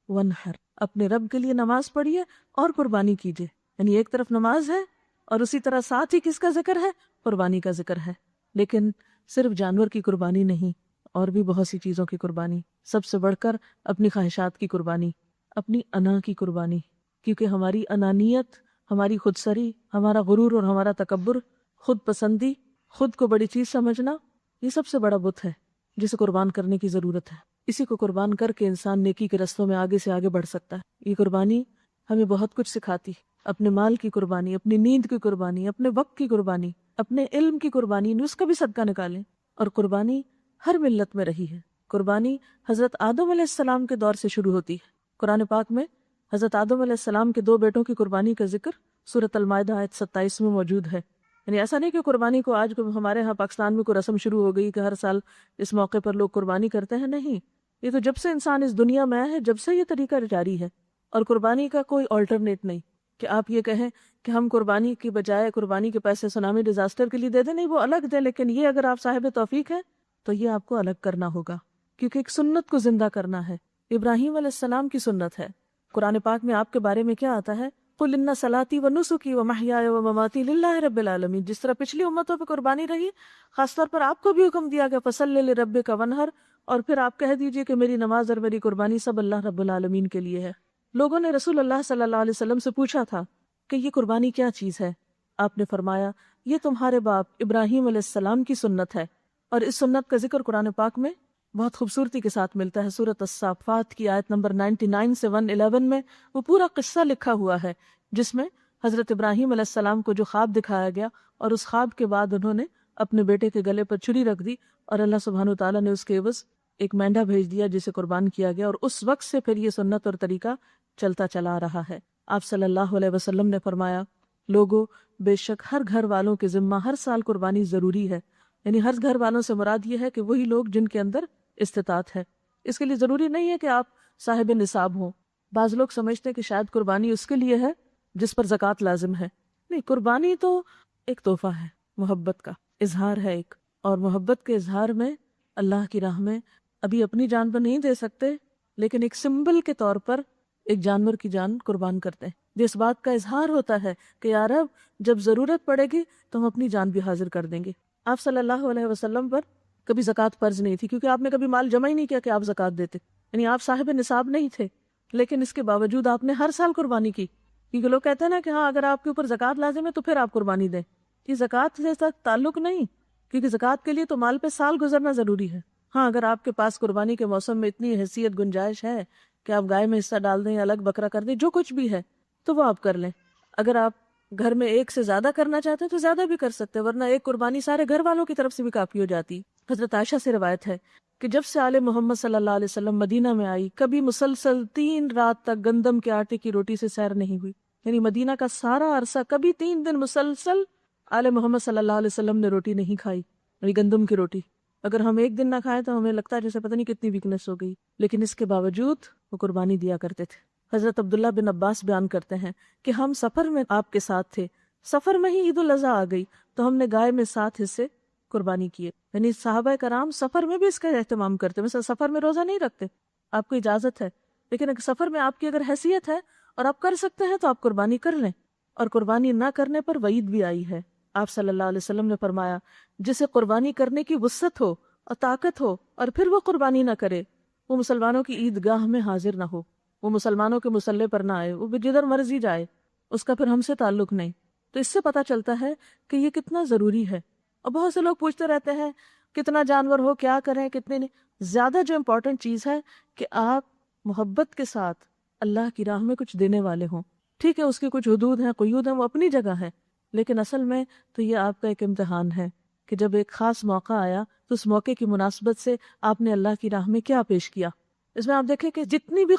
Speaker 1: وَانْحَرْ، اپنے رب کے لیے نماز پڑھیے اور قربانی کیجیے۔ یعنی ایک طرف نماز ہے اور اسی طرح ساتھ ہی کس کا ذکر ہے؟ قربانی کا ذکر ہے۔ لیکن صرف جانور کی قربانی نہیں، اور بھی بہت سی چیزوں کی قربانی، سب سے بڑھ کر اپنی خواہشات کی قربانی، اپنی انا کی قربانی، کیونکہ ہماری انانیت، ہماری خودسری، ہمارا غرور اور ہمارا تکبر، خود پسندی، خود کو بڑی چیز سمجھنا، یہ سب سے بڑا بت ہے جسے قربان کرنے کی ضرورت ہے۔ اسی کو قربان کر کے انسان نیکی کے رستوں میں آگے سے آگے بڑھ سکتا ہے۔ یہ قربانی ہمیں بہت کچھ سکھاتی، اپنے مال کی قربانی، اپنی نیند کی قربانی، اپنے وقت کی قربانی، اپنے علم کی قربانی، اس کا بھی صدقہ نکالیں۔ اور قربانی ہر ملت میں رہی ہے۔ قربانی حضرت آدم علیہ السلام کے دور سے شروع ہوتی ہے۔ قرآن پاک میں حضرت آدم علیہ السلام کے 2 بیٹوں کی قربانی کا ذکر سورۃ المائدہ آیت 27 میں موجود ہے۔ یعنی ایسا نہیں کہ قربانی کو آج ہمارے ہاں پاکستان میں کوئی رسم شروع ہو گئی کہ ہر سال اس موقع پر لوگ قربانی کرتے ہیں، نہیں، یہ تو جب سے انسان اس دنیا میں آیا ہے جب سے یہ طریقہ جاری ہے۔ اور قربانی کا کوئی آلٹرنیٹ نہیں کہ آپ یہ کہیں کہ ہم قربانی کی بجائے قربانی کے پیسے سونامی ڈیزاسٹر کے لیے دے دیں، نہیں، وہ الگ دیں، لیکن یہ اگر آپ صاحب توفیق ہیں تو یہ آپ کو الگ کرنا ہوگا، کیونکہ ایک سنت کو زندہ کرنا ہے۔ ابراہیم علیہ السلام کی سنت ہے۔ قرآن پاک میں آپ کے بارے میں کیا آتا ہے؟ قُلْ إِنَّ صَلَاتِي وَنُسُكِي وَمَحْيَايَ وَمَمَاتِي لِلَّهِ رَبِّ الْعَالَمِينَ۔ جس طرح پچھلی امتوں پہ قربانی رہی، خاص طور پر آپ کو بھی حکم دیا گیا فَصَلِّ لِرَبِّكَ وَانْحَرْ، اور پھر آپ کہہ دیجئے کہ میری نماز اور میری قربانی سب اللہ رب العالمین کے لیے ہے۔ لوگوں نے رسول اللہ صلی اللہ علیہ وسلم سے پوچھا تھا کہ یہ قربانی کیا چیز ہے؟ آپ نے فرمایا یہ تمہارے باپ ابراہیم علیہ السلام کی سنت ہے۔ اور اس سنت کا ذکر قرآن پاک میں بہت خوبصورتی کے ساتھ ملتا ہے۔ سورۃ الصافات کی آیت نمبر 99 سے 111 میں وہ پورا قصہ لکھا ہوا ہے، جس میں حضرت ابراہیم علیہ السلام کو جو خواب دکھایا گیا اور اس خواب کے بعد انہوں نے اپنے بیٹے کے گلے پر چھری رکھ دی، اور اللہ سبحانہ وتعالیٰ نے اس کے عوض ایک مینڈا بھیج دیا جسے قربان کیا گیا، اور اس وقت سے پھر یہ سنت اور طریقہ چلتا چلا آ رہا ہے۔ آپ صلی اللہ علیہ وسلم نے فرمایا، لوگوں، بے شک ہر گھر والوں کے ذمہ ہر سال قربانی ضروری ہے۔ یعنی ہر گھر والوں سے مراد یہ ہے کہ وہی لوگ جن کے اندر استطاعت ہے۔ اس کے لیے ضروری نہیں ہے کہ آپ صاحب نصاب ہوں۔ بعض لوگ سمجھتے ہیں کہ شاید قربانی اس کے لیے ہے جس پر زکوٰۃ لازم ہے۔ نہیں، قربانی تو ایک تحفہ ہے، محبت کا اظہار ہے ایک، اور محبت کے اظہار میں اللہ کی راہ میں ابھی اپنی جان پر نہیں دے سکتے، لیکن ایک سمبل کے طور پر ایک جانور کی جان قربان کرتے ہیں۔ جو اس بات کا اظہار ہوتا ہے کہ یا رب جب ضرورت پڑے گی تو ہم اپنی جان بھی حاضر کر دیں گے۔ آپ صلی اللہ علیہ وسلم پر کبھی زکوٰۃ فرض نہیں تھی، کیونکہ آپ نے کبھی مال جمع ہی نہیں کیا کہ آپ زکوٰۃ دیتے، یعنی آپ صاحب نصاب نہیں تھے، لیکن اس کے باوجود آپ نے ہر سال قربانی کی، کیونکہ لوگ کہتے ہیں نا کہ ہاں اگر آپ کے اوپر زکوٰۃ لازم ہے تو پھر آپ قربانی دیں۔ یہ زکوٰۃ سے تک تعلق نہیں، کیونکہ زکوٰۃ کے لیے تو مال پہ سال گزرنا ضروری ہے۔ ہاں اگر آپ کے پاس قربانی کے موسم میں اتنی حیثیت گنجائش ہے کہ آپ گائے میں حصہ ڈال دیں یا الگ بکرا کر دیں، جو کچھ بھی ہے تو وہ آپ کر لیں۔ اگر آپ گھر میں ایک سے زیادہ کرنا چاہتے ہیں تو زیادہ بھی کر سکتے ہیں، ورنہ ایک قربانی سارے گھر والوں کی طرف سے بھی کافی ہو جاتی۔ حضرت عائشہ سے روایت ہے کہ جب سے آل محمد صلی اللہ علیہ وسلم مدینہ میں آئی، کبھی مسلسل 3 رات تک گندم کے آٹے کی روٹی سے سیر نہیں ہوئی، یعنی مدینہ کا سارا عرصہ کبھی 3 دن مسلسل آل محمد صلی اللہ علیہ وسلم نے روٹی نہیں کھائی، یعنی گندم کی روٹی۔ اگر ہم ایک دن نہ کھائیں تو ہمیں لگتا ہے جیسے پتہ نہیں کتنی ویکنس ہو گئی، لیکن اس کے باوجود وہ قربانی دیا کرتے تھے۔ حضرت عبداللہ بن عباس بیان کرتے ہیں کہ ہم سفر میں آپ کے ساتھ تھے، سفر میں ہی عید الاضحیٰ آ گئی تو ہم نے گائے میں 7 حصے قربانی کیے، یعنی صحابہ کرام سفر میں بھی اس کا اہتمام کرتے، مثلا سفر میں روزہ نہیں رکھتے، آپ کو اجازت ہے، لیکن اگر سفر میں آپ کی اگر حیثیت ہے اور آپ کر سکتے ہیں تو آپ قربانی کر لیں، اور قربانی نہ کرنے پر وعید بھی آئی ہے۔ آپ صلی اللہ علیہ وسلم نے فرمایا جسے قربانی کرنے کی وسعت ہو اور طاقت ہو اور پھر وہ قربانی نہ کرے، وہ مسلمانوں کی عیدگاہ میں حاضر نہ ہو، وہ مسلمانوں کے مصلی پر نہ آئے، وہ جدھر مرضی جائے، اس کا پھر ہم سے تعلق نہیں۔ تو اس سے پتہ چلتا ہے کہ یہ کتنا ضروری ہے۔ اور بہت سے لوگ پوچھتے رہتے ہیں کتنا جانور ہو، کیا کریں، کتنے نہیں۔ زیادہ جو امپورٹنٹ چیز ہے کہ آپ محبت کے ساتھ اللہ کی راہ میں کچھ دینے والے ہوں۔ ٹھیک ہے اس کی کچھ حدود ہیں، قیود ہیں، وہ اپنی جگہ ہے، لیکن اصل میں تو یہ آپ کا ایک امتحان ہے کہ جب ایک خاص موقع آیا تو اس موقع کی مناسبت سے آپ نے اللہ کی راہ میں کیا پیش کیا۔ اس میں آپ دیکھیں کہ جتنی بھی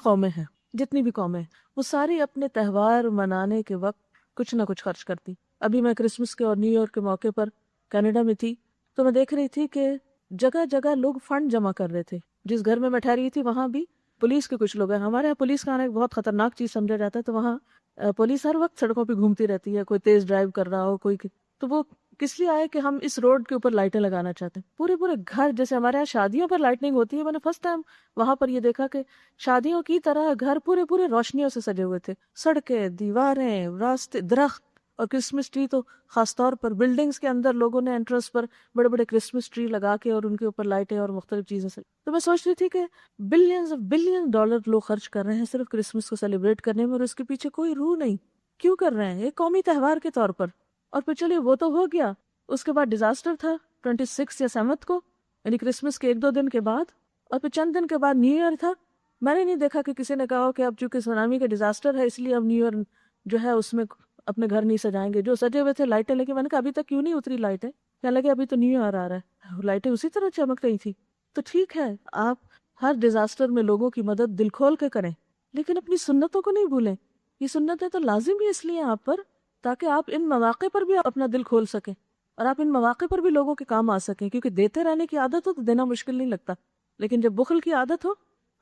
Speaker 1: قومیں وہ ساری اپنے تہوار منانے کے وقت کچھ نہ کچھ خرچ کرتی۔ ابھی میں کرسمس کے اور نیو ایئر کے موقع پر کینیڈا میں تھی تو میں دیکھ رہی تھی کہ جگہ جگہ لوگ فنڈ جمع کر رہے تھے۔ جس گھر میں ٹھہری تھی وہاں بھی پولیس کے کچھ لوگ ہیں، ہمارے یہاں پولیس کا آنا ایک بہت خطرناک چیز سمجھا جاتا ہے، تو وہاں پولیس ہر وقت سڑکوں پہ گھومتی رہتی ہے، کوئی تیز ڈرائیو کر رہا ہو، کوئی تو وہ کس لیے آئے کہ ہم اس روڈ کے اوپر لائٹیں لگانا چاہتے ہیں۔ پورے گھر، جیسے ہمارے یہاں شادیوں پر لائٹنگ ہوتی ہے، میں نے فرسٹ ٹائم وہاں پر یہ دیکھا کہ شادیوں کی طرح گھر پورے روشنیوں سے سجے ہوئے تھے، سڑکیں، دیواریں، راستے، درخت، اور کرسمس ٹری تو خاص طور پر بلڈنگز کے اندر لوگوں نے انٹرنس پر بڑے کرسمس ٹری لگا کے اور ان کے اوپر لائٹیں اور مختلف چیزیں سے۔ تو میں سوچ رہی تھی کہ بلین ڈالر لوگ خرچ کر رہے ہیں صرف کرسمس کو سیلیبریٹ کرنے میں، اور اس کے پیچھے کوئی روح نہیں۔ کیوں کر رہے ہیں؟ ایک قومی تہوار کے طور پر۔ اور پھر چلیے وہ تو ہو گیا، اس کے بعد ڈیزاسٹر تھا 26 یا 7 کو، یعنی کرسمس کے 1-2 دن کے بعد، اور پھر چند دن کے بعد نیو ایئر تھا۔ میں نے نہیں دیکھا کہ کسی نے کہا کہ اب چونکہ سونامی کا ڈیزاسٹر ہے اس لیے اب نیو ایئر جو ہے اس میں اپنے گھر نہیں سجائیں گے۔ جو سجے ہوئے تھے لائٹیں لے کے، میں نے کہا ابھی تک کیوں نہیں اتری لائٹیں؟ کہنے لگے ابھی تو نیو ایئر آ رہا ہے، لائٹیں اسی طرح چمک رہی تھی۔ تو ٹھیک ہے آپ ہر ڈیزاسٹر میں لوگوں کی مدد دل کھول کے کریں، لیکن اپنی سنتوں کو نہیں بھولیں۔ یہ سنتیں تو لازم ہی اس لیے آپ پر تاکہ آپ ان مواقع پر بھی اپنا دل کھول سکیں اور آپ ان مواقع پر بھی لوگوں کے کام آ سکیں، کیونکہ دیتے رہنے کی عادت ہو تو دینا مشکل نہیں لگتا، لیکن جب بخل کی عادت ہو،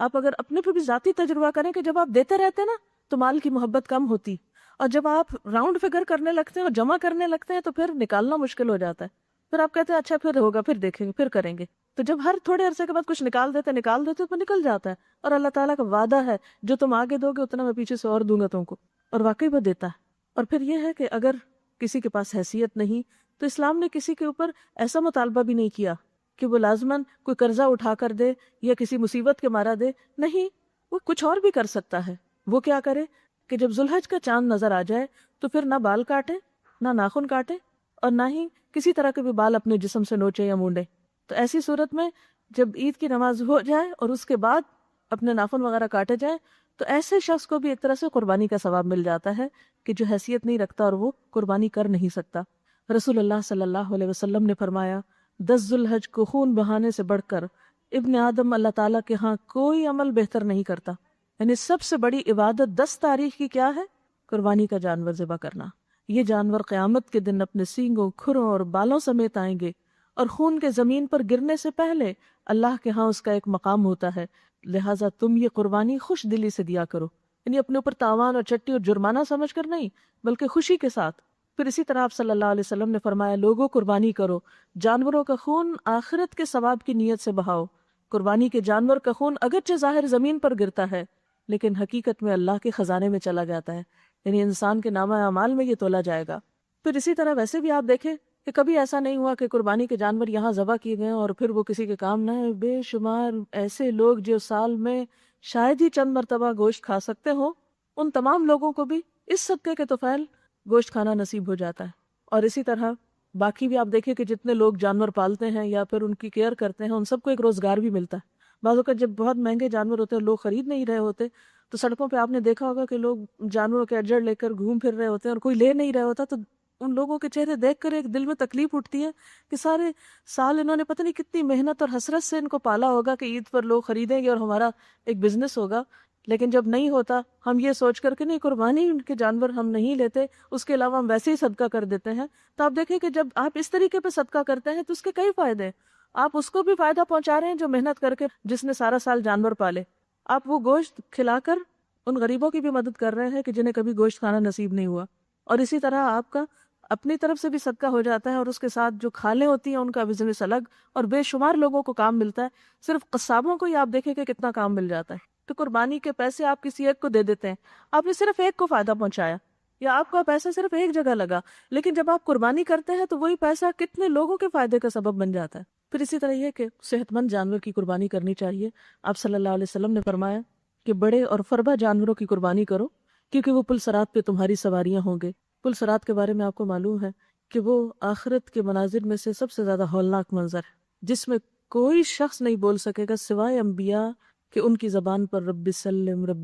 Speaker 1: آپ اگر اپنے پہ بھی ذاتی تجربہ کریں کہ جب آپ دیتے رہتے ہیں نا تو مال کی محبت کم ہوتی، اور جب آپ راؤنڈ فگر کرنے لگتے ہیں اور جمع کرنے لگتے ہیں تو پھر نکالنا مشکل ہو جاتا ہے۔ پھر آپ کہتے ہیں اچھا پھر ہوگا، پھر دیکھیں گے، پھر کریں گے۔ تو جب ہر تھوڑے عرصے کے بعد کچھ نکال دیتے تو نکل جاتا ہے، اور اللہ تعالیٰ کا وعدہ ہے جو تم آگے دو گے اتنا میں پیچھے سے اور دوں گا تم کو، اور واقعی وہ دیتا ہے۔ اور پھر یہ ہے کہ اگر کسی کے پاس حیثیت نہیں تو اسلام نے کسی کے اوپر ایسا مطالبہ بھی نہیں کیا کہ وہ لازماً کوئی قرضہ اٹھا کر دے یا کسی مصیبت کے مارا دے، نہیں، وہ کچھ اور بھی کر سکتا ہے۔ وہ کیا کرے کہ جب ذوالحج کا چاند نظر آ جائے تو پھر نہ بال کاٹے، نہ ناخن کاٹے، اور نہ ہی کسی طرح کے بھی بال اپنے جسم سے نوچے یا مونڈے۔ تو ایسی صورت میں جب عید کی نماز ہو جائے اور اس کے بعد اپنے ناخن وغیرہ کاٹے جائیں تو ایسے شخص کو بھی ایک طرح سے قربانی کا ثواب مل جاتا ہے کہ جو حیثیت نہیں رکھتا اور وہ قربانی کر نہیں سکتا۔ رسول اللہ صلی اللہ علیہ وسلم نے فرمایا 10 ذوالحج کو خون بہانے سے بڑھ کر ابن آدم اللہ تعالیٰ کے ہاں کوئی عمل بہتر نہیں کرتا، یعنی سب سے بڑی عبادت 10 تاریخ کی کیا ہے؟ قربانی کا جانور ذبح کرنا۔ یہ جانور قیامت کے دن اپنے سینگوں، کھروں اور بالوں سمیت آئیں گے، اور خون کے زمین پر گرنے سے پہلے اللہ کے ہاں اس کا ایک مقام ہوتا ہے، لہٰذا تم یہ قربانی خوش دلی سے دیا کرو، یعنی اپنے اوپر تاوان اور چٹی اور جرمانہ سمجھ کر نہیں، بلکہ خوشی کے ساتھ۔ پھر اسی طرح آپ صلی اللہ علیہ وسلم نے فرمایا لوگوں قربانی کرو، جانوروں کا خون آخرت کے ثواب کی نیت سے بہاؤ۔ قربانی کے جانور کا خون اگرچہ ظاہر زمین پر گرتا ہے لیکن حقیقت میں اللہ کے خزانے میں چلا جاتا ہے، یعنی انسان کے نامہ اعمال میں یہ تولا جائے گا۔ پھر اسی طرح ویسے بھی آپ دیکھیں کہ کبھی ایسا نہیں ہوا کہ قربانی کے جانور یہاں ذبح کیے گئے اور پھر وہ کسی کے کام نہ ہے۔ بے شمار ایسے لوگ جو سال میں شاید ہی چند مرتبہ گوشت کھا سکتے ہوں، ان تمام لوگوں کو بھی اس صدقے کے طفیل گوشت کھانا نصیب ہو جاتا ہے۔ اور اسی طرح باقی بھی آپ دیکھیں کہ جتنے لوگ جانور پالتے ہیں یا پھر ان کی کیئر کرتے ہیں، ان سب کو ایک روزگار بھی ملتا ہے۔ بعض اوقات جب بہت مہنگے جانور ہوتے ہیں، لوگ خرید نہیں رہے ہوتے، تو سڑکوں پہ آپ نے دیکھا ہوگا کہ لوگ جانوروں کے اجڑ لے کر گھوم پھر رہے ہوتے ہیں اور کوئی لے نہیں رہا ہوتا، تو ان لوگوں کے چہرے دیکھ کر ایک دل میں تکلیف اٹھتی ہے کہ سارے سال انہوں نے پتہ نہیں کتنی محنت اور حسرت سے ان کو پالا ہوگا کہ عید پر لوگ خریدیں گے اور ہمارا ایک بزنس ہوگا، لیکن جب نہیں ہوتا ہم یہ سوچ کر کہ نہیں قربانی ان کے جانور ہم نہیں لیتے، اس کے علاوہ ہم ویسے ہی صدقہ کر دیتے ہیں۔ تو آپ دیکھیں کہ جب آپ اس طریقے پہ صدقہ کرتے ہیں تو اس کے کئی فائدے ہیں۔ آپ اس کو بھی فائدہ پہنچا رہے ہیں جو محنت کر کے جس نے سارا سال جانور پالے، آپ وہ گوشت کھلا کر ان غریبوں کی بھی مدد کر رہے ہیں کہ جنہیں کبھی گوشت کھانا نصیب نہیں ہوا، اور اسی طرح آپ کا اپنی طرف سے بھی صدقہ ہو جاتا ہے، اور اس کے ساتھ جو کھالیں ہوتی ہیں ان کا بزنس الگ، اور بے شمار لوگوں کو کام ملتا ہے۔ صرف قصابوں کو ہی آپ دیکھیں کہ کتنا کام مل جاتا ہے۔ تو قربانی کے پیسے آپ کسی ایک کو دے دیتے ہیں، آپ نے صرف ایک کو فائدہ پہنچایا، یا آپ کا پیسہ صرف ایک جگہ لگا، لیکن جب آپ قربانی کرتے ہیں تو وہی پیسہ کتنے لوگوں کے فائدے کا سبب بن جاتا ہے۔ پھر اسی طرح یہ کہ صحت مند جانور کی قربانی کرنی چاہیے۔ آپ صلی اللہ علیہ وسلم نے فرمایا کہ بڑے اور فربا جانوروں کی قربانی کرو، کیونکہ وہ پل صراط پہ تمہاری سواریاں ہوں گے۔ پل صراط کے بارے میں آپ کو معلوم ہے کہ وہ آخرت کے مناظر میں سے سب سے زیادہ ہولناک منظر ہے، جس میں کوئی شخص نہیں بول سکے گا سوائے انبیاء کہ ان کی زبان پر رب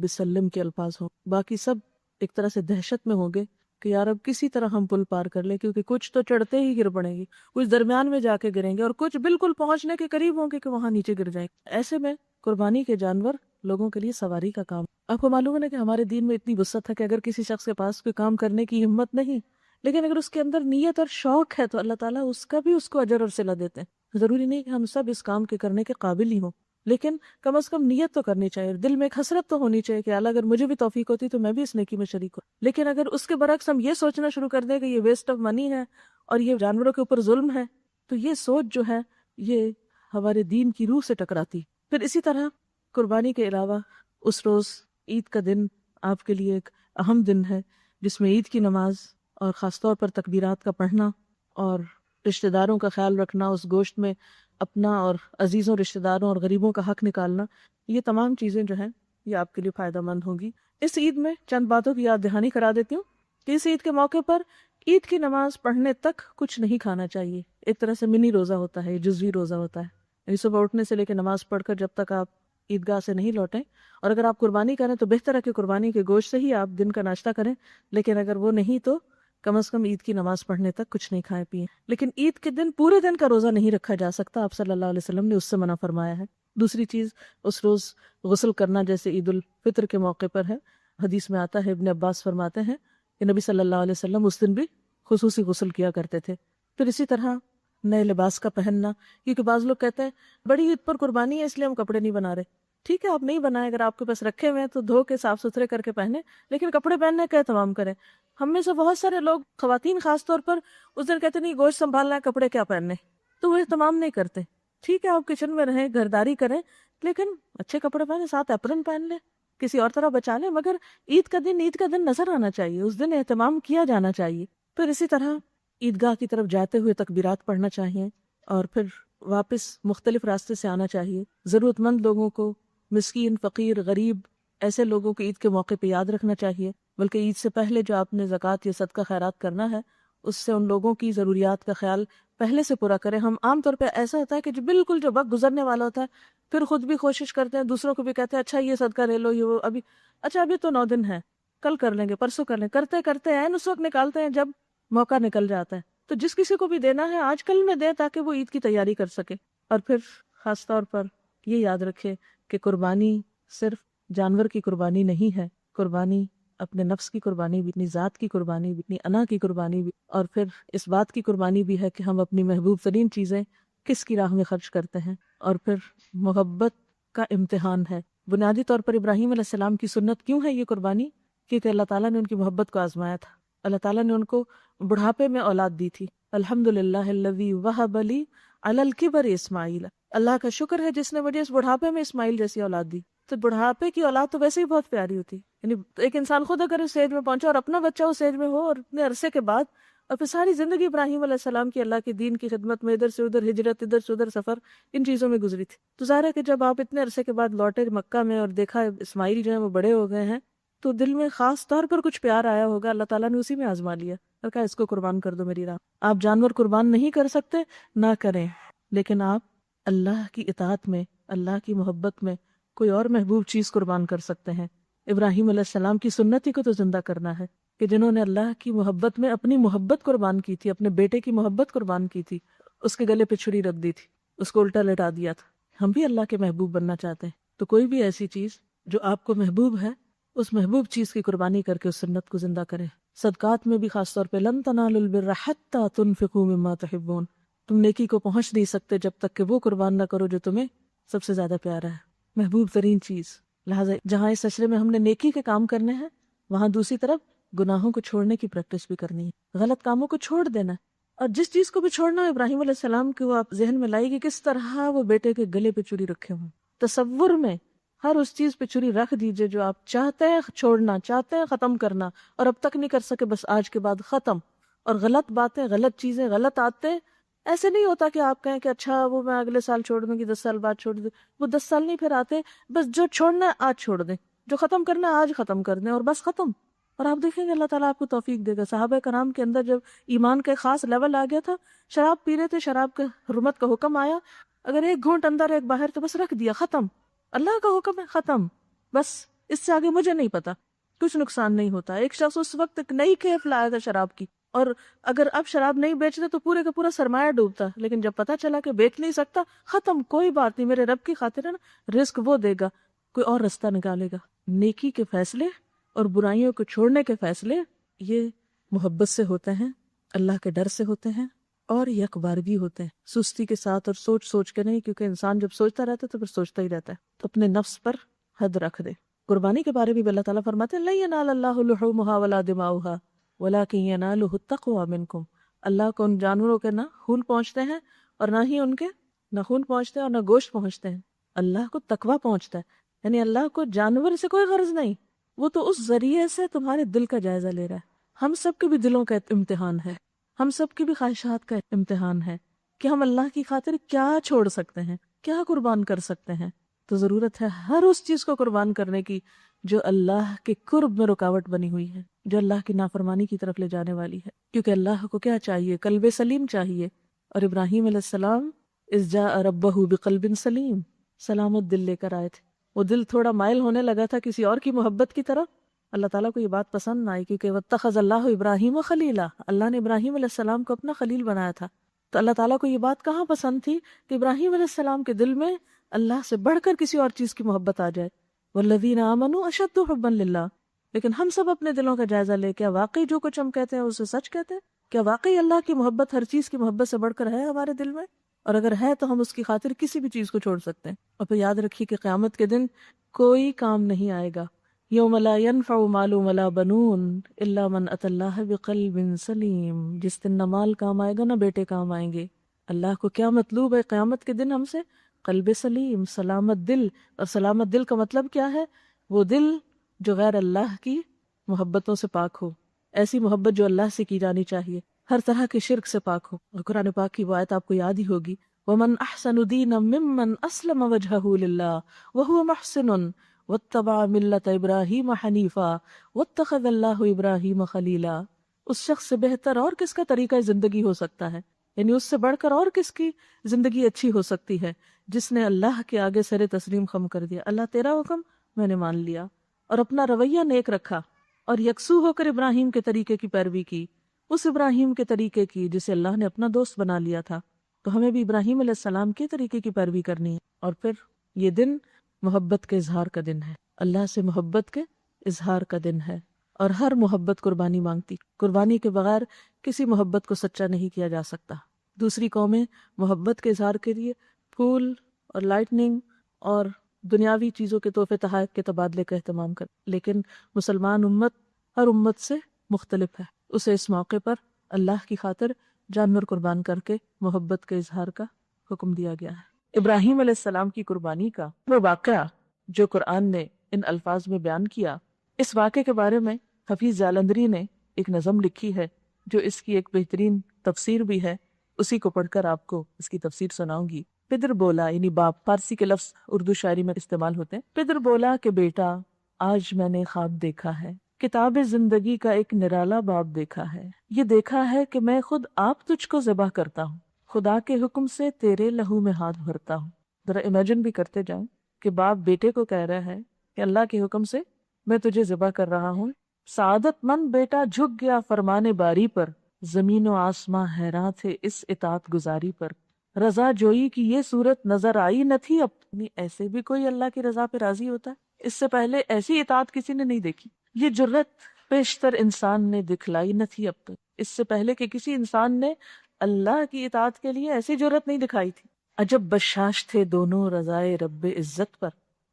Speaker 1: سلم کے الفاظ ہوں، باقی سب ایک طرح سے دہشت میں ہوں گے کہ یار اب کسی طرح ہم پل پار کر لیں، کیونکہ کچھ تو چڑھتے ہی گر پڑیں گے، کچھ درمیان میں جا کے گریں گے، اور کچھ بالکل پہنچنے کے قریب ہوں گے کہ وہاں نیچے گر جائیں گے۔ ایسے میں قربانی کے جانور لوگوں کے لیے سواری کا کام۔ آپ کو معلوم ہے کہ ہمارے دین میں اتنی وسعت ہے کہ اگر کسی شخص کے پاس کوئی کام کرنے کی ہمت نہیں، لیکن اگر اس کے اندر نیت اور شوق ہے تو اللہ تعالیٰ اس کا بھی اس کو اجر اور صلہ دیتے ہیں۔ ضروری نہیں کہ ہم سب اس کام کے کرنے کے قابل ہی ہوں، لیکن کم از کم نیت تو کرنی چاہیے، دل میں ایک حسرت تو ہونی چاہیے کہ اللہ اگر مجھے بھی توفیق ہوتی تو میں بھی اس نیکی میں شریک ہوں۔ لیکن اگر اس کے برعکس ہم یہ سوچنا شروع کر دیں کہ یہ ویسٹ آف منی ہے اور یہ جانوروں کے اوپر ظلم ہے، تو یہ سوچ جو ہے یہ ہمارے دین کی روح سے ٹکراتی۔ پھر اسی طرح قربانی کے علاوہ اس روز عید کا دن آپ کے لیے ایک اہم دن ہے، جس میں عید کی نماز اور خاص طور پر تکبیرات کا پڑھنا اور رشتہ داروں کا خیال رکھنا، اس گوشت میں اپنا اور عزیزوں، رشتہ داروں اور غریبوں کا حق نکالنا، یہ تمام چیزیں جو ہیں یہ آپ کے لیے فائدہ مند ہوں گی۔ اس عید میں چند باتوں کی یاد دہانی کرا دیتی ہوں کہ اس عید کے موقع پر عید کی نماز پڑھنے تک کچھ نہیں کھانا چاہیے۔ ایک طرح سے منی روزہ ہوتا ہے، جزوی روزہ ہوتا ہے، یعنی صبح اٹھنے سے لے کے نماز پڑھ کر جب تک آپ عیدگاہ سے نہیں لوٹیں، اور اگر آپ قربانی کریں تو بہتر ہے کہ قربانی کے گوشت سے ہی آپ دن کا ناشتہ کریں، لیکن اگر وہ نہیں تو کم از کم عید کی نماز پڑھنے تک کچھ نہیں کھائے پیئے۔ لیکن عید کے دن پورے دن کا روزہ نہیں رکھا جا سکتا، آپ صلی اللہ علیہ وسلم نے اس سے منع فرمایا ہے۔ دوسری چیز، اس روز غسل کرنا جیسے عید الفطر کے موقع پر ہے، حدیث میں آتا ہے، ابن عباس فرماتے ہیں کہ نبی صلی اللہ علیہ وسلم اس دن بھی خصوصی غسل کیا کرتے تھے۔ پھر اسی طرح نئے لباس کا پہننا، کیونکہ بعض لوگ کہتے ہیں بڑی عید پر قربانی ہے اس لیے ہم کپڑے نہیں بنا رہے۔ ٹھیک ہے، آپ نہیں بنائیں، اگر آپ کے پاس رکھے ہوئے ہیں تو دھو کے صاف ستھرے کر کے پہنے، لیکن کپڑے پہننے کا اہتمام کریں۔ ہم میں سے بہت سارے لوگ، خواتین خاص طور پر، اس دن کہتے نہیں گوشت سنبھالنا ہے، کپڑے کیا پہننے، تو وہ اہتمام نہیں کرتے۔ ٹھیک ہے، آپ کچن میں رہیں، گھرداری کریں، لیکن اچھے کپڑے پہنیں، ساتھ ایپرن پہن لیں، کسی اور طرح بچا لیں، مگر عید کا دن نظر آنا چاہیے، اس دن اہتمام کیا جانا چاہیے۔ پھر اسی طرح عیدگاہ کی طرف جاتے ہوئے تکبیرات پڑھنا چاہیے، اور پھر واپس مختلف راستے سے آنا چاہیے۔ ضرورت مند لوگوں کو، مسکین، فقیر، غریب، ایسے لوگوں کو عید کے موقع پہ یاد رکھنا چاہیے، بلکہ عید سے پہلے جو آپ نے زکوٰۃ یا صدقہ خیرات کرنا ہے، اس سے ان لوگوں کی ضروریات کا خیال پہلے سے پورا کریں۔ ہم عام طور پہ ایسا ہوتا ہے کہ جو بالکل جو وقت گزرنے والا ہوتا ہے، پھر خود بھی کوشش کرتے ہیں، دوسروں کو بھی کہتے ہیں اچھا یہ صدقہ لے لو، یہ وہ، ابھی تو 9 دن ہے، کل کر لیں گے، پرسوں کر لیں، کرتے کرتے عین اس وقت نکالتے ہیں جب موقع نکل جاتا ہے۔ تو جس کسی کو بھی دینا ہے آج کل میں دیں تاکہ وہ عید کی تیاری کر سکے۔ اور پھر خاص طور پر یہ یاد رکھے کہ قربانی صرف جانور کی قربانی نہیں ہے، قربانی اپنے نفس کی قربانی بھی، اپنی ذات کی قربانی بھی، اپنی انا کی قربانی بھی، اور پھر اس بات کی قربانی بھی ہے کہ ہم اپنی محبوب ترین چیزیں کس کی راہ میں خرچ کرتے ہیں، اور پھر محبت کا امتحان ہے۔ بنیادی طور پر ابراہیم علیہ السلام کی سنت کیوں ہے یہ قربانی؟ کیونکہ اللہ تعالیٰ نے ان کی محبت کو آزمایا تھا۔ اللہ تعالیٰ نے ان کو بڑھاپے میں اولاد دی تھی۔ الحمدللہ الذی وہب لی علی الکبر اسماعیل، اللہ کا شکر ہے جس نے مجھے اس بڑھاپے میں اسماعیل جیسی اولاد دی۔ تو بڑھاپے کی اولاد تو ویسے ہی بہت پیاری ہوتی، یعنی ایک انسان خود اگر اس اسٹیج میں پہنچا اور اپنا بچہ اس اسٹیج میں ہو اور اتنے عرصے کے بعد، اور پھر ساری زندگی ابراہیم علیہ السلام کی اللہ کے دین کی خدمت میں ادھر سے ادھر ہجرت، ادھر سے ادھر سفر، ان چیزوں میں گزری تھی، تو ظاہر ہے کہ جب آپ اتنے عرصے کے بعد لوٹے مکہ میں اور دیکھا اسماعیل جو ہے وہ بڑے ہو گئے ہیں، تو دل میں خاص طور پر کچھ پیار آیا ہوگا، اللہ تعالیٰ نے اسی میں آزما لیا اور کہا اس کو قربان کر دو میری راہ۔ آپ جانور قربان نہیں کر سکتے، نہ کریں، لیکن آپ اللہ کی اطاعت میں، اللہ کی محبت میں کوئی اور محبوب چیز قربان کر سکتے ہیں۔ ابراہیم علیہ السلام کی سنتی کو تو زندہ کرنا ہے کہ جنہوں نے اللہ کی محبت میں اپنی محبت قربان کی تھی، اپنے بیٹے کی محبت قربان کی تھی، اس کے گلے پہ چھری رکھ دی تھی، اس کو الٹا لٹا دیا تھا۔ ہم بھی اللہ کے محبوب بننا چاہتے ہیں، تو کوئی بھی ایسی چیز جو آپ کو محبوب ہے، اس محبوب چیز کی قربانی کر کے اس سنت کو زندہ کریں۔ صدقات میں بھی خاص طور پہ لن تنالوا البر حتی تنفقوا مما تحبون، تم نیکی کو پہنچ نہیں سکتے جب تک کہ وہ قربان نہ کرو جو تمہیں سب سے زیادہ پیارا ہے، محبوب ترین چیز۔ لہٰذا جہاں اس سلسلے میں ہم نے نیکی کے کام کرنے ہیں، وہاں دوسری طرف گناہوں کو چھوڑنے کی پریکٹس بھی کرنی ہے، غلط کاموں کو چھوڑ دینا ہے۔ اور جس چیز کو بھی چھوڑنا ہے، ابراہیم علیہ السلام کو آپ ذہن میں لائے گی کس طرح وہ بیٹے کے گلے پہ چوری رکھے ہوں، تصور میں ہر اس چیز پہ چوری رکھ دیجئے جو آپ چاہتے ہیں چھوڑنا، چاہتے ہیں ختم کرنا، اور اب تک نہیں کر سکے، بس آج کے بعد ختم۔ اور غلط باتیں، غلط چیزیں، غلط عادتیں، ایسے نہیں ہوتا کہ آپ کہیں کہ اچھا وہ میں اگلے سال چھوڑ دوں گی، 10 سال بعد چھوڑ دوں، وہ 10 سال نہیں پھر آتے، بس جو چھوڑنا ہے آج چھوڑ دیں، جو ختم کرنا ہے آج ختم کر دیں، اور بس ختم۔ اور آپ دیکھیں گے اللہ تعالیٰ آپ کو توفیق دے گا۔ صحابہ کرام کے اندر جب ایمان کا ایک خاص لیول آ گیا تھا، شراب پی رہے تھے، شراب کے حرمت کا حکم آیا، اگر ایک گھونٹ اندر ایک باہر تو بس رکھ دیا، ختم، اللہ کا حکم ہے، ختم، بس اس سے آگے مجھے نہیں پتا، کچھ نقصان نہیں ہوتا۔ ایک شخص اس وقت ایک نئی کیف لایا تھا شراب کی، اور اگر اب شراب نہیں بیچتے تو پورے کا پورا سرمایہ ڈوبتا، لیکن جب پتا چلا کہ بیچ نہیں سکتا، ختم، کوئی بات نہیں، میرے رب کی خاطر ہے نا، رزق وہ دے گا، کوئی اور رستہ نکالے گا۔ نیکی کے فیصلے اور برائیوں کو چھوڑنے کے فیصلے یہ محبت سے ہوتے ہیں، اللہ کے ڈر سے ہوتے ہیں، اور یک بار بھی ہوتے ہیں، سستی کے ساتھ اور سوچ سوچ کے نہیں، کیونکہ انسان جب سوچتا رہتا ہے تو پھر سوچتا ہی رہتا ہے، تو اپنے نفس پر حد رکھ دے۔ قربانی کے بارے میں بھی اللہ تعالیٰ فرماتے ہیں لَن يَنَالَ اللَّهُ لُحُومُهَا وَلَا دِمَاؤُهَا وَلَكِن يَنَالُهُ التَّقْوَىٰ مِنكُمْ، اللہ کو ان جانوروں کے نہ خون پہنچتے ہیں اور نہ ہی ان کے نہ خون پہنچتے ہیں اور نہ گوشت پہنچتے ہیں، اللہ کو تقویٰ پہنچتا ہے، یعنی اللہ کو جانور سے کوئی غرض نہیں، وہ تو اس ذریعے سے تمہارے دل کا جائزہ لے رہا ہے۔ ہم سب کے بھی دلوں کا امتحان ہے، ہم سب کی بھی خواہشات کا امتحان ہے کہ ہم اللہ کی خاطر کیا چھوڑ سکتے ہیں، کیا قربان کر سکتے ہیں۔ تو ضرورت ہے ہر اس چیز کو قربان کرنے کی جو اللہ کے قرب میں رکاوٹ بنی ہوئی ہے، جو اللہ کی نافرمانی کی طرف لے جانے والی ہے، کیونکہ اللہ کو کیا چاہیے؟ قلب سلیم چاہیے۔ اور ابراہیم علیہ السلام اذ جاء ربہ بقلب سلیم، سلامت دل لے کر آئے تھے۔ وہ دل تھوڑا مائل ہونے لگا تھا کسی اور کی محبت کی طرف، اللہ تعالیٰ کو یہ بات پسند نہ آئی، کیونکہ واتخذ اللہ ابراہیم خلیلا، اللہ نے ابراہیم علیہ السلام کو اپنا خلیل بنایا تھا۔ تو اللہ تعالیٰ کو یہ بات کہاں پسند تھی کہ ابراہیم علیہ السلام کے دل میں اللہ سے بڑھ کر کسی اور چیز کی محبت آ جائے۔ والذین آمنوا اشد حبا للہ۔ لیکن ہم سب اپنے دلوں کا جائزہ لے، کیا واقعی جو کچھ ہم کہتے ہیں اسے سچ کہتے ہیں؟ کیا واقعی اللہ کی محبت ہر چیز کی محبت سے بڑھ کر ہے ہمارے دل میں؟ اور اگر ہے تو ہم اس کی خاطر کسی بھی چیز کو چھوڑ سکتے ہیں۔ اور پھر یاد رکھیے کہ قیامت کے دن کوئی کام نہیں آئے گا، یوم لا ينفع مال ولا بنون الا من اتى اللہ بقلب سلیم، جس دن نہ مال کام آئے گا نہ بیٹے کام آئیں گے۔ اللہ کو کیا مطلوب ہے قیامت کے دن ہم سے؟ قلب سلیم، سلامت دل۔ اور سلامت دل کا مطلب کیا ہے؟ وہ دل جو غیر اللہ کی محبتوں سے پاک ہو، ایسی محبت جو اللہ سے کی جانی چاہیے، ہر طرح کے شرک سے پاک ہو۔ اور قرآن پاک کی وہ آیت آپ کو یاد ہی ہوگی، وَمَنْ أَحْسَنُ دِينًا مِّمَّنْ أَسْلَمَ وَجْهَهُ لِلَّهِ وَهُوَ مُحْسِنٌ وَاتَّبَعَ مِلَّةَ إِبْرَاهِيمَ حَنِيفًا وَاتَّخَذَ اللَّهُ إِبْرَاهِيمَ خَلِيلًا۔ اس شخص سے بہتر اور کس کا طریقہ زندگی ہو سکتا ہے، یعنی اس سے بڑھ کر اور کس کی زندگی اچھی ہو سکتی ہے، جس نے اللہ کے آگے سر تسلیم خم کر دیا، اللہ تیرا حکم میں نے مان لیا، اور اپنا رویہ نیک رکھا، اور یکسو ہو کر ابراہیم کے طریقے کی پیروی کی، اس ابراہیم کے طریقے کی جسے اللہ نے اپنا دوست بنا لیا تھا۔ تو ہمیں بھی ابراہیم علیہ السلام کے طریقے کی پیروی کرنی ہے۔ اور پھر یہ دن محبت کے اظہار کا دن ہے، اللہ سے محبت کے اظہار کا دن ہے، اور ہر محبت قربانی مانگتی، قربانی کے بغیر کسی محبت کو سچا نہیں کیا جا سکتا۔ دوسری قومیں محبت کے اظہار کے لیے پھول اور لائٹننگ اور دنیاوی چیزوں کے تحفے تحائف کے تبادلے کا اہتمام کر، لیکن مسلمان امت ہر امت سے مختلف ہے، اسے اس موقع پر اللہ کی خاطر جانور قربان کر کے محبت کے اظہار کا حکم دیا گیا ہے۔ ابراہیم علیہ السلام کی قربانی کا وہ واقعہ جو قرآن نے ان الفاظ میں بیان کیا، اس واقعے کے بارے میں حفیظ جالندری نے ایک نظم لکھی ہے جو اس کی ایک بہترین تفسیر بھی ہے، اسی کو پڑھ کر آپ کو اس کی تفسیر سناؤں گی۔ پدر بولا، یعنی باپ، فارسی کے لفظ اردو شاعری میں استعمال ہوتے ہیں۔ پدر بولا کہ بیٹا آج میں نے خواب دیکھا ہے، کتاب زندگی کا ایک نرالا باب دیکھا ہے، یہ دیکھا ہے کہ میں خود آپ تجھ کو ذبح کرتا ہوں، خدا کے حکم سے تیرے لہو میں ہاتھ بھرتا ہوں۔ ذرا امیجن بھی کرتے جائیں کہ باپ بیٹے کو کہہ رہا ہے کہ اللہ کے حکم سے میں تجھے ذبح کر رہا ہوں۔ سعادت مند بیٹا جھک گیا فرمان باری پر، زمین و آسماں حیراں تھے اس اطاعت گزاری پر۔ رضا جوئی کی یہ صورت نظر آئی نہ تھی اپنی، ایسے بھی کوئی اللہ کی رضا پہ راضی ہوتا ہے؟ اس سے پہلے ایسی اطاعت کسی نے نہیں دیکھی۔ یہ جرت پیشتر انسان نے دکھلائی نہ تھی اب تک، اس سے پہلے کہ کسی انسان نے اللہ کی اطاعت کے لیے ایسی جرت نہیں دکھائی تھی۔ عجب بشاش تھے دونوں رضائے رب عزت پر،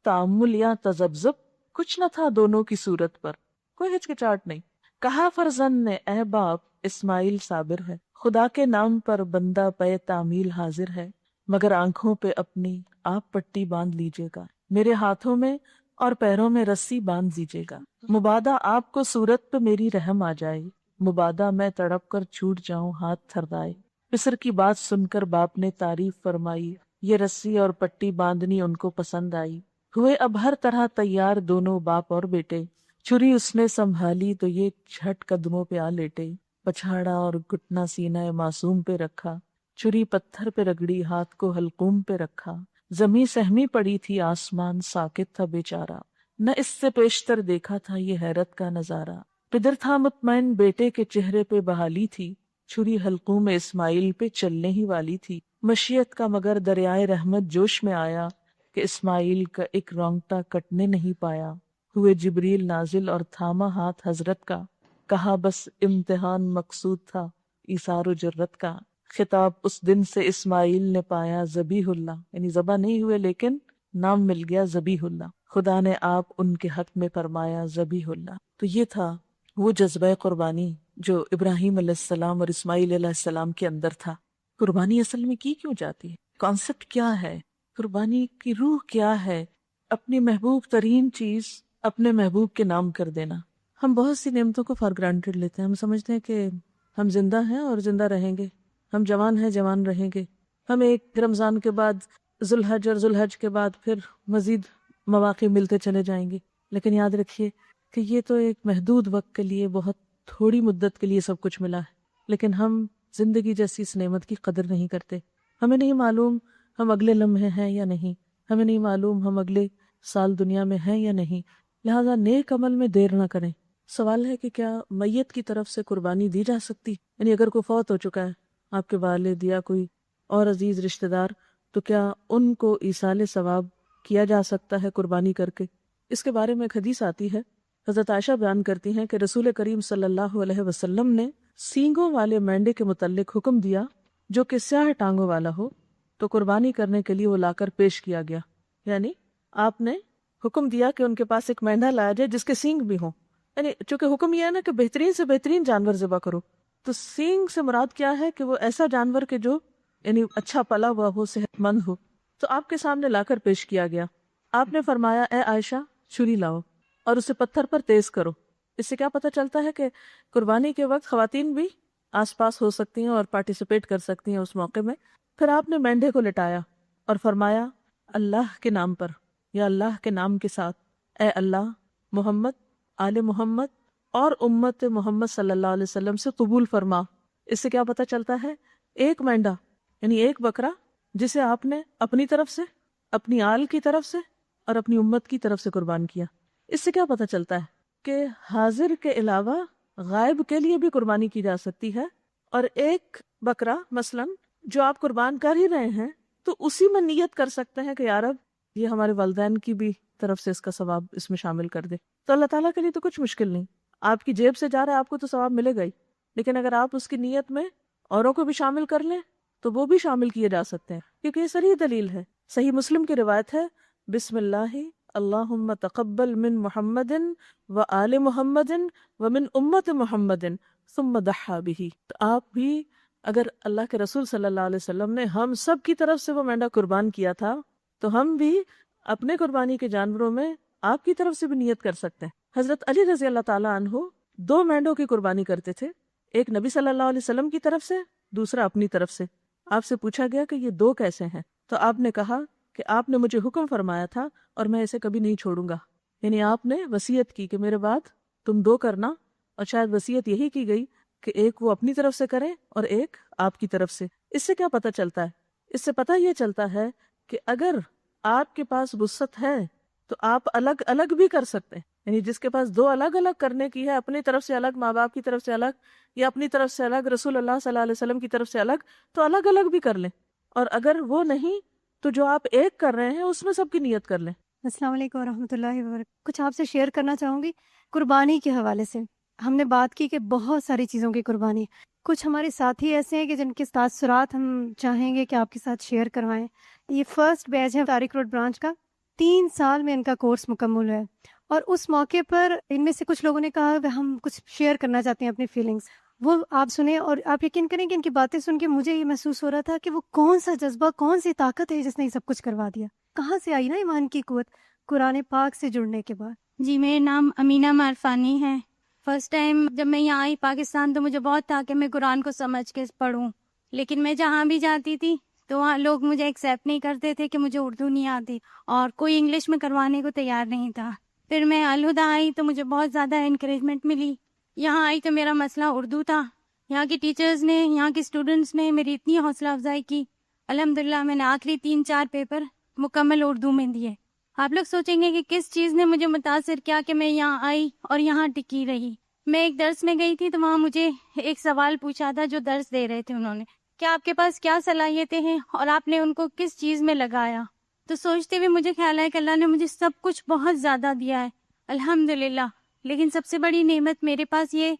Speaker 1: تأمل یا تذبذب کچھ نہ تھا دونوں کی صورت پر، کوئی ہچکچاہٹ نہیں۔ کہا فرزند نے اے باپ اسماعیل صابر ہے، خدا کے نام پر بندہ پے تعمیل حاضر ہے، مگر آنکھوں پہ اپنی آپ پٹی باندھ لیجیے گا، میرے ہاتھوں میں اور پیروں میں رسی باندھ دیجیے گا، مبادا آپ کو صورت پہ میری رحم آ جائے، مبادا میں تڑپ کر چھوٹ جاؤں ہاتھ تھردائے۔ پسر کی بات سن کر باپ نے تعریف فرمائی، یہ رسی اور پٹی باندھنی ان کو پسند آئی۔ ہوئے اب ہر طرح تیار دونوں باپ اور بیٹے، چھری اس نے سنبھالی تو یہ جھٹ قدموں پہ آ لیٹے، پچھاڑا اور گھٹنا سینہ معصوم پہ رکھا، چھری پتھر پہ رگڑی ہاتھ کو حلقوم پہ رکھا، زمیں سہمی پڑی تھی آسمان ساکت تھا بیچارہ، نہ اس سے پیشتر دیکھا تھا یہ حیرت کا نظارہ۔ پدر تھا مطمئن بیٹے کے چہرے پہ بحالی تھی، چھری حلقوم اسماعیل پہ چلنے ہی والی تھی، مشیت کا مگر دریائے رحمت جوش میں آیا کہ اسماعیل کا ایک رونگٹا کٹنے نہیں پایا۔ ہوئے جبریل نازل اور تھاما ہاتھ حضرت کا، کہا بس امتحان مقصود تھا ایثار و جرت کا، خطاب اس دن سے اسماعیل نے پایا ذبیح اللہ، یعنی ذبح نہیں ہوئے لیکن نام مل گیا ذبیح اللہ، خدا نے آپ ان کے حق میں فرمایا ذبیح اللہ۔ تو یہ تھا وہ جذبہ قربانی جو ابراہیم علیہ السلام اور اسماعیل علیہ السلام کے اندر تھا۔ قربانی اصل میں کی کیوں جاتی ہے؟ کانسیپٹ کیا ہے؟ قربانی کی روح کیا ہے؟ اپنی محبوب ترین چیز اپنے محبوب کے نام کر دینا۔ ہم بہت سی نعمتوں کو فار گرانٹیڈ لیتے ہیں، ہم سمجھتے ہیں کہ ہم زندہ ہیں اور زندہ رہیں گے، ہم جوان ہیں جوان رہیں گے، ہم ایک رمضان کے بعد ذوالحج اور ذوالحج کے بعد پھر مزید مواقع ملتے چلے جائیں گے، لیکن یاد رکھیے کہ یہ تو ایک محدود وقت کے لیے، بہت تھوڑی مدت کے لیے سب کچھ ملا ہے، لیکن ہم زندگی جیسی اس نعمت کی قدر نہیں کرتے۔ ہمیں نہیں معلوم ہم اگلے لمحے ہیں یا نہیں، ہمیں نہیں معلوم ہم اگلے سال دنیا میں ہیں یا نہیں، لہذا نیک عمل میں دیر نہ کریں۔ سوال ہے کہ کیا میت کی طرف سے قربانی دی جا سکتی؟ یعنی اگر کوئی فوت ہو چکا ہے، آپ کے والد یا کوئی اور عزیز رشتہ دار، تو کیا ان کو ایصال ثواب کیا جا سکتا ہے قربانی کر کے؟ اس کے بارے میں ایک حدیث آتی ہے، حضرت عائشہ بیان کرتی ہیں کہ رسول کریم صلی اللہ علیہ وسلم نے سینگوں والے مینڈے کے متعلق حکم دیا جو کہ سیاہ ٹانگوں والا ہو، تو قربانی کرنے کے لیے وہ لا کر پیش کیا گیا۔ یعنی آپ نے حکم دیا کہ ان کے پاس ایک مینڈا لایا جائے جس کے سینگ بھی ہوں، یعنی چونکہ حکم یہ ہے نا کہ بہترین سے بہترین جانور ذبح کرو، تو سینگ سے مراد کیا ہے کہ وہ ایسا جانور کہ جو یعنی اچھا پلا ہوا ہو، صحت مند ہو، تو آپ کے سامنے لا کر پیش کیا گیا۔ آپ نے فرمایا اے عائشہ چھری لاؤ اور اسے پتھر پر تیز کرو۔ اس سے کیا پتہ چلتا ہے کہ قربانی کے وقت خواتین بھی آس پاس ہو سکتی ہیں اور پارٹیسپیٹ کر سکتی ہیں اس موقع میں۔ پھر آپ نے مینڈے کو لٹایا اور فرمایا اللہ کے نام پر یا اللہ کے نام کے ساتھ، اے اللہ محمد، آل محمد اور امت محمد صلی اللہ علیہ وسلم سے قبول فرما۔ اس سے کیا پتہ چلتا ہے؟ ایک مینڈا یعنی ایک بکرا جسے آپ نے اپنی طرف سے، اپنی آل کی طرف سے اور اپنی امت کی طرف سے قربان کیا۔ اس سے کیا پتہ چلتا ہے کہ حاضر کے علاوہ غائب کے لیے بھی قربانی کی جا سکتی ہے، اور ایک بکرا مثلا جو آپ قربان کر ہی رہے ہیں تو اسی میں نیت کر سکتے ہیں کہ یا رب یہ ہمارے والدین کی بھی طرف سے اس کا ثواب اس میں شامل کر دے۔ تو اللہ تعالیٰ کے لیے تو کچھ مشکل نہیں، آپ کی جیب سے جا رہا ہے، آپ کو تو ثواب ملے گا ہی، لیکن اگر آپ اس کی نیت میں اوروں کو بھی شامل کر لیں تو وہ بھی شامل کیے جا سکتے ہیں، کیونکہ یہ صریح دلیل ہے۔ صحیح مسلم کی روایت ہے، بسم اللہ اللہم تقبل من محمد و آل محمد و من امت محمد ثم ضحی بہ۔ تو آپ بھی اگر اللہ کے رسول صلی اللہ علیہ وسلم نے ہم سب کی طرف سے وہ مینڈا قربان کیا تھا، تو ہم بھی اپنے قربانی کے جانوروں میں آپ کی طرف سے بھی نیت کر سکتے ہیں. حضرت علی رضی اللہ تعالیٰ عنہ 2 مینڈوں کی قربانی کرتے تھے، ایک نبی صلی اللہ علیہ وسلم کی طرف سے، دوسرا اپنی طرف سے. آپ سے پوچھا گیا کہ یہ 2 کیسے ہیں؟ تو آپ نے کہا کہ آپ نے مجھے حکم فرمایا تھا اور میں اسے کبھی نہیں چھوڑوں گا. یعنی آپ نے وصیت کی کہ میرے بعد تم 2 کرنا، اور شاید وصیت یہی کی گئی کہ ایک وہ اپنی طرف سے کریں اور ایک آپ کی طرف سے. اس سے کیا پتہ چلتا ہے؟ اس سے پتہ یہ چلتا ہے کہ اگر آپ کے پاس وسعت ہے تو آپ الگ الگ بھی کر سکتے ہیں. یعنی جس کے پاس 2 الگ الگ کرنے کی ہے، اپنی طرف سے الگ، ماں باپ کی طرف سے الگ، یا اپنی طرف سے الگ، رسول اللہ صلی اللہ علیہ وسلم کی طرف سے الگ، تو الگ الگ بھی کر لیں. اور اگر وہ نہیں تو جو آپ ایک کر رہے ہیں اس میں سب کی نیت کر لیں.
Speaker 2: السلام علیکم ورحمۃ اللہ وبرکاتہ. کچھ آپ سے شیئر کرنا چاہوں گی قربانی کے حوالے سے. ہم نے بات کی کہ بہت ساری چیزوں کی قربانی. کچھ ہمارے ساتھی ایسے ہیں کہ جن کے تاثرات ہم چاہیں گے کہ آپ کے ساتھ شیئر کروائیں. یہ فرسٹ بیچ ہے طارق روڈ برانچ کا. 3 سال میں ان کا کورس مکمل ہے، اور اس موقع پر ان میں سے کچھ لوگوں نے کہا کہ ہم کچھ شیئر کرنا چاہتے ہیں اپنی فیلنگس. وہ آپ سنیں اور آپ یقین کریں کہ ان کی باتیں سن کے مجھے یہ محسوس ہو رہا تھا کہ وہ کون سا جذبہ، کون سی طاقت ہے جس نے یہ سب کچھ کروا دیا. کہاں سے آئی نا ایمان کی قوت؟ قرآن پاک سے جڑنے کے بعد.
Speaker 3: جی، میرا نام امینہ معرفانی ہے. فرسٹ ٹائم جب میں یہاں آئی پاکستان تو مجھے بہت تھا کہ میں قرآن کو سمجھ کے پڑھوں، لیکن میں جہاں بھی جاتی تھی تو وہاں لوگ مجھے ایکسیپٹ نہیں کرتے تھے کہ مجھے اردو نہیں آتی، اور کوئی انگلش میں کروانے کو تیار نہیں تھا. پھر میں الہدیٰ آئی تو مجھے بہت زیادہ انکریجمنٹ ملی. یہاں آئی تو میرا مسئلہ اردو تھا. یہاں کی ٹیچرز نے، یہاں کے اسٹوڈنٹس نے میری اتنی حوصلہ افزائی کی. الحمدللہ میں نے آخری 3-4 پیپر مکمل اردو میں دیے. آپ لوگ سوچیں گے کہ کس چیز نے مجھے متاثر کیا کہ میں یہاں آئی اور یہاں ٹکی رہی. میں ایک درس میں گئی تھی تو وہاں مجھے ایک سوال پوچھا تھا جو درس دے رہے تھے انہوں نے، کہ آپ کے پاس کیا صلاحیتیں ہیں اور آپ نے ان کو کس چیز میں لگایا. تو سوچتے ہوئے مجھے خیال ہے کہ اللہ نے مجھے سب کچھ بہت زیادہ دیا ہے الحمدللہ، لیکن سب سے بڑی نعمت میرے پاس یہ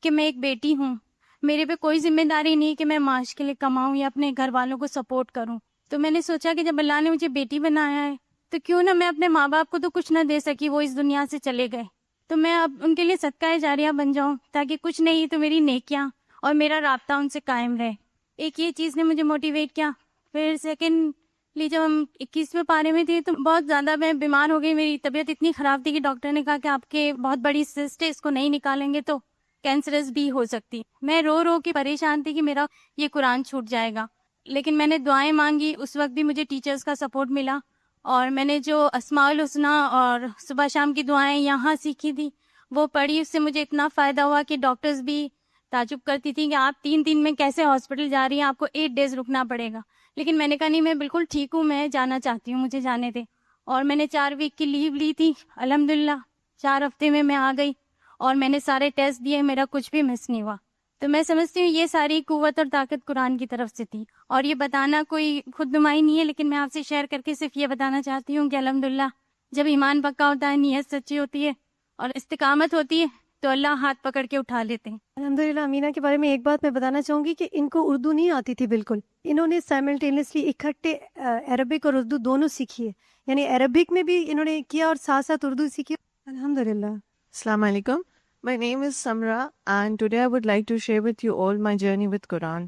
Speaker 3: کہ میں ایک بیٹی ہوں. میرے پہ کوئی ذمہ داری نہیں کہ میں معاش کے لیے کماؤں یا اپنے گھر والوں کو سپورٹ کروں. تو میں نے سوچا کہ جب اللہ نے مجھے بیٹی بنایا ہے تو کیوں نہ میں اپنے ماں باپ کو تو کچھ نہ دے سکی، وہ اس دنیا سے چلے گئے، تو میں اب ان کے لیے صدقہ جاریہ بن جاؤں، تاکہ کچھ نہیں تو میری نیکیاں اور میرا رابطہ ان سے قائم رہے. ایک یہ چیز نے مجھے موٹیویٹ کیا. پھر سیکنڈلی جب ہم 21ویں پارے میں تھے تو بہت زیادہ میں بیمار ہو گئی. میری طبیعت اتنی خراب تھی کہ ڈاکٹر نے کہا کہ آپ کے بہت بڑی سسٹ ہے، اس کو نہیں نکالیں گے تو کینسرس بھی ہو سکتی. میں رو رو کے پریشان تھی کہ میرا یہ قرآن چھوٹ جائے گا، لیکن میں نے دعائیں مانگی. اس وقت بھی مجھے ٹیچرز کا سپورٹ ملا، اور میں نے جو اسماء الحسنی اور صبح شام کی دعائیں یہاں سیکھی تھی وہ پڑھی. اس سے مجھے اتنا فائدہ ہوا کہ ڈاکٹرز بھی تعجب کرتی تھی کہ آپ 3 دن میں کیسے ہاسپٹل جا رہی ہیں، آپ کو 8 days رکنا پڑے گا. لیکن میں نے کہا نہیں، میں بالکل ٹھیک ہوں، میں جانا چاہتی ہوں، مجھے جانے دیں. اور میں نے 4 week کی لیو لی تھی. الحمدللہ 4 ہفتے میں آ گئی اور میں نے سارے ٹیسٹ دیے، میرا کچھ بھی مس نہیں ہوا. تو میں سمجھتی ہوں یہ ساری قوت اور طاقت قرآن کی طرف سے تھی. اور یہ بتانا کوئی خود نمائی نہیں ہے، لیکن میں آپ سے شیئر کر کے صرف یہ بتانا چاہتی ہوں کہ الحمدللہ جب ایمان پکا ہوتا ہے، نیت سچی ہوتی ہے اور استقامت ہوتی ہے تو اللہ ہاتھ پکڑ کے اٹھا لیتے ہیں.
Speaker 2: الحمدللہ. امینہ کے بارے میں ایک بات میں بتانا چاہوں گی کہ ان کو اردو نہیں آتی تھی بالکل. انہوں نے سائملٹینیسلی اکٹھے عربک اور اردو دونوں سیکھی ہے، یعنی عربک میں بھی انہوں نے کیا اور ساتھ ساتھ اردو سیکھی. الحمدللہ.
Speaker 4: Assalamu alaikum. My name is Samra, and today I would like to share with you all my journey with Quran.